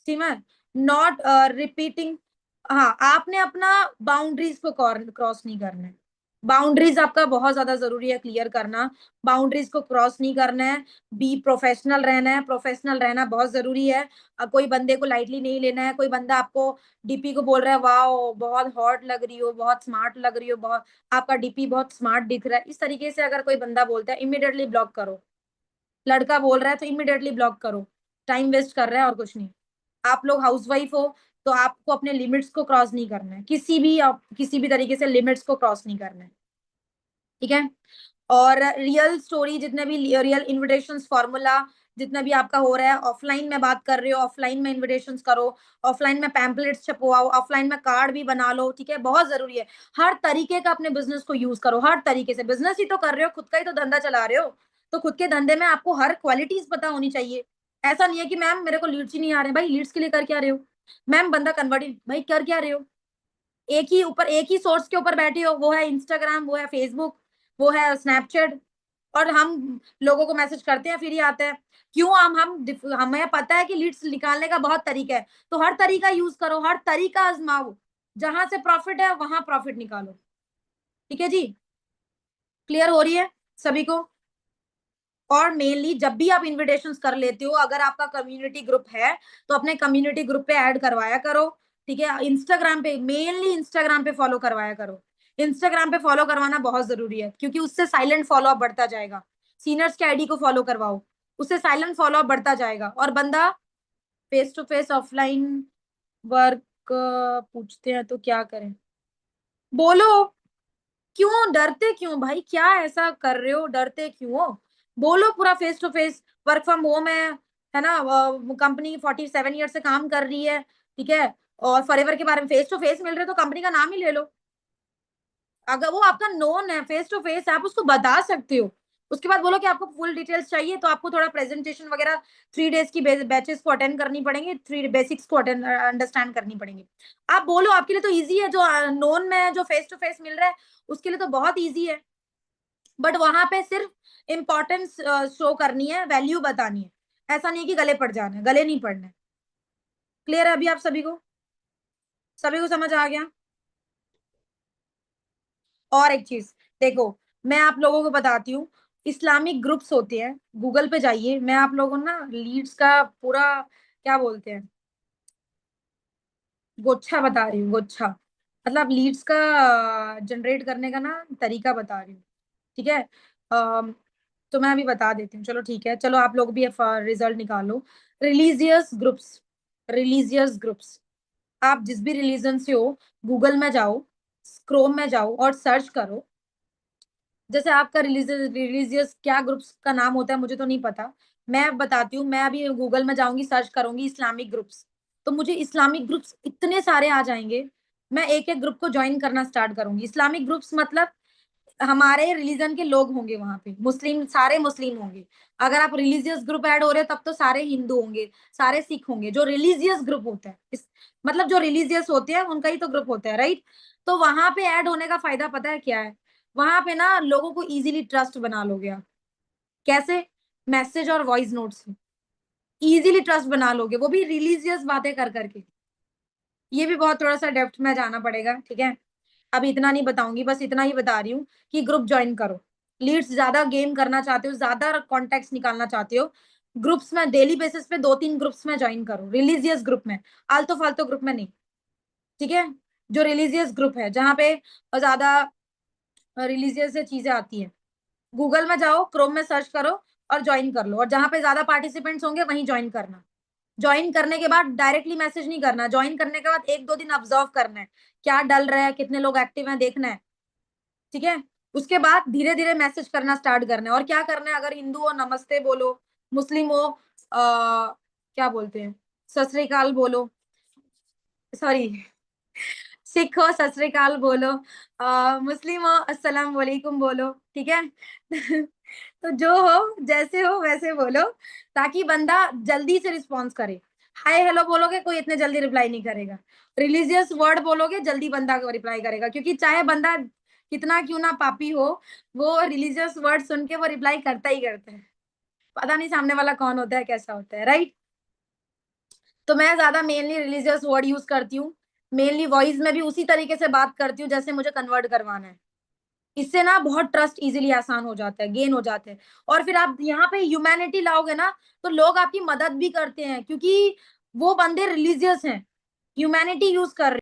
ठीक है। Not repeating. हाँ, आपने अपना बाउंड्रीज को क्रॉस नहीं करना है। बाउंड्रीज आपका बहुत ज्यादा जरूरी है क्लियर करना। बाउंड्रीज को क्रॉस नहीं करना है। बी प्रोफेशनल रहना है, प्रोफेशनल रहना बहुत जरूरी है। कोई बंदे को लाइटली नहीं लेना है। कोई बंदा आपको डीपी को बोल रहा है वाओ बहुत हॉट लग रही हो, बहुत स्मार्ट लग रही हो, बहुत आपका डीपी बहुत स्मार्ट दिख रहा है, इस तरीके से अगर कोई बंदा बोलता है इमीडिएटली ब्लॉक करो। लड़का बोल रहा है तो इमीडिएटली ब्लॉक करो, टाइम वेस्ट कर रहा है और कुछ नहीं। आप लोग हाउसवाइफ हो तो आपको अपने लिमिट्स को क्रॉस नहीं करना है, किसी भी तरीके से लिमिट्स को क्रॉस नहीं करना है। ठीक है। और रियल स्टोरी जितने भी रियल इन्विटेशंस फॉर्मूला जितना भी आपका हो रहा है, ऑफलाइन में बात कर रहे हो, ऑफलाइन में इन्विटेशंस करो, ऑफलाइन में पैम्पलेट्स छपवाओ, ऑफलाइन में कार्ड भी बना लो। ठीक है, बहुत जरूरी है। हर तरीके का अपने बिजनेस को यूज करो, हर तरीके से। बिजनेस ही तो कर रहे हो, खुद का ही तो धंधा चला रहे हो, तो खुद के धंधे में आपको हर क्वालिटीज पता होनी चाहिए। ऐसा नहीं है कि मैम मेरे को लीड्स ही नहीं आ रहे। भाई लीड्स के लिए कर क्या रहे हो? मैम बंदा कन्वर्ट, भाई कर क्या रहे हो? एक ही सोर्स के ऊपर बैठे हो, वो है इंस्टाग्राम, वो है फेसबुक, वो है स्नैपचैट, और हम लोगों को मैसेज करते हैं फिर ही आता है। क्यों? हमें पता है कि लीड्स निकालने का बहुत तरीका है, तो हर तरीका यूज करो, हर तरीका आजमाओ, जहां से प्रॉफिट है वहां प्रॉफिट निकालो। ठीक है जी। क्लियर हो रही है सभी को। और मेनली जब भी आप इनविटेशंस कर लेते हो, अगर आपका कम्युनिटी ग्रुप है तो अपने कम्युनिटी ग्रुप पे ऐड करवाया करो। ठीक है। इंस्टाग्राम पे, मेनली इंस्टाग्राम पे फॉलो करवाया करो। इंस्टाग्राम पे फॉलो करवाना बहुत जरूरी है, क्योंकि उससे साइलेंट फॉलो अप बढ़ता जाएगा। सीनियर्स के आईडी को फॉलो करवाओ, उससे साइलेंट फॉलो अप बढ़ता जाएगा। और बंदा face to face offline work पूछते हैं तो क्या करें? बोलो। क्यों डरते क्यों भाई? क्या ऐसा कर रहे हो, डरते क्यों हो? बोलो पूरा face to face. Work from home है ना। कंपनी 47 ईयर से काम कर रही है। ठीक है। और फॉरएवर के बारे में फेस टू फेस मिल रहे तो कंपनी का नाम ही ले लो। अगर वो आपका नोन है, फेस टू फेस, आप उसको बता सकते हो। उसके बाद बोलो कि आपको फुल डिटेल्स चाहिए, तो आपको थोड़ा प्रेजेंटेशन वगैरह 3 डेज की बैचेस को अटेंड करनी पड़ेंगे, 3 बेसिक्स को अटेंड अंडरस्टैंड करनी पड़ेगी। आप बोलो, आपके लिए तो इजी है, जो नोन में है, जो फेस टू फेस मिल रहा है उसके लिए तो बहुत इजी है। बट वहां पे सिर्फ इंपॉर्टेंस शो करनी है, वैल्यू बतानी है, ऐसा नहीं कि गले पड़ जाना है, गले नहीं पड़ना है। क्लियर है अभी आप सभी को? सभी को समझ आ गया? और एक चीज देखो, मैं आप लोगों को बताती हूँ, इस्लामिक ग्रुप्स होते हैं, गूगल पे जाइए, मैं आप लोगों को ना लीड्स का पूरा, क्या बोलते हैं, गोच्छा बता रही हूँ, गोच्छा, मतलब लीड्स का जनरेट करने का ना तरीका बता रही हूँ। ठीक है? तो मैं अभी बता देती हूँ, चलो ठीक है, चलो आप लोग भी रिजल्ट निकालो। रिलीजियस ग्रुप्स, रिलीजियस ग्रुप्स, आप जिस भी रिलीजन से हो, गूगल में जाओ, क्रोम में जाओ और सर्च करो। जैसे आपका रिलीजियस रिलीजियस क्या ग्रुप्स का नाम होता है मुझे तो नहीं पता, मैं बताती हूँ। मैं अभी गूगल में जाऊंगी, सर्च करूंगी इस्लामिक ग्रुप्स, तो मुझे इस्लामिक ग्रुप्स इतने सारे आ जाएंगे। मैं एक एक ग्रुप को ज्वाइन करना स्टार्ट करूंगी। इस्लामिक ग्रुप्स मतलब हमारे रिलीजन के लोग होंगे वहां पे, मुस्लिम, सारे मुस्लिम होंगे। अगर आप रिलीजियस ग्रुप ऐड हो रहे हैं तब तो सारे हिंदू होंगे, सारे सिख होंगे। जो रिलीजियस ग्रुप होता है मतलब जो रिलीजियस होते हैं उनका ही तो ग्रुप होता है, राइट? तो वहां पे ऐड होने का फायदा पता है क्या है? वहां पे ना लोगों को इजीली ट्रस्ट बना लोगे आप। कैसे? मैसेज और वॉइस नोट से इजीली ट्रस्ट बना लोगे, वो भी रिलीजियस बातें कर करके। ये भी बहुत थोड़ा सा डेप्थ में जाना पड़ेगा, ठीक है? अब इतना नहीं बताऊंगी, बस इतना ही बता रही हूँ कि ग्रुप ज्वाइन करो। लीड्स ज्यादा गेन करना चाहते हो, ज्यादा कॉन्टेक्ट निकालना चाहते हो, ग्रुप्स में डेली बेसिस पे 2-3 ग्रुप्स में ज्वाइन करो, रिलीजियस ग्रुप में, आलतू फालतू ग्रुप में नहीं। ठीक है? जो रिलीजियस ग्रुप है, जहाँ पे ज्यादा रिलीजियस से चीजें आती है, गूगल में जाओ, क्रोम में सर्च करो और ज्वाइन कर लो, और जहां पे ज्यादा पार्टिसिपेंट्स होंगे वहीं ज्वाइन करना। ज्वाइन करने के बाद डायरेक्टली मैसेज नहीं करना, ज्वाइन करने के बाद 1-2 दिन ऑब्जर्व करना है, क्या डल रहा है, कितने लोग एक्टिव हैं, देखना है। ठीक है? उसके बाद धीरे धीरे मैसेज करना स्टार्ट करना है। और क्या करना है, अगर हिंदू हो नमस्ते बोलो, मुस्लिम हो क्या बोलते हैं, सत श्री अकाल बोलो, सॉरी, सिख हो सत श्री अकाल बोलो, मुस्लिम हो अस्सलाम वालेकुम बोलो। ठीक है? तो जो हो, जैसे हो वैसे बोलो, ताकि बंदा जल्दी से रिस्पॉन्स करे। हाय हेलो बोलोगे, कोई इतने जल्दी रिप्लाई नहीं करेगा। रिलीजियस वर्ड बोलोगे, जल्दी बंदा को रिप्लाई करेगा, क्योंकि चाहे बंदा कितना क्यों ना पापी हो, वो रिलीजियस वर्ड सुन के वो रिप्लाई करता ही करता है। पता नहीं सामने वाला कौन होता है, कैसा होता है, राइट? तो मैं ज्यादा मेनली रिलीजियस वर्ड यूज करती हूँ। मेनली वॉइस में भी उसी तरीके से बात करती हूँ जैसे मुझे कन्वर्ट करवाना है। इससे ना बहुत ट्रस्ट इजीली आसान हो जाता है, गेन हो जाते हैं। और फिर आप यहाँ पे ह्यूमैनिटी लाओगे ना, तो लोग आपकी मदद भी करते हैं, क्योंकि वो बंदे रिलीजियस हैं, ह्यूमैनिटी यूज कर रहे हैं।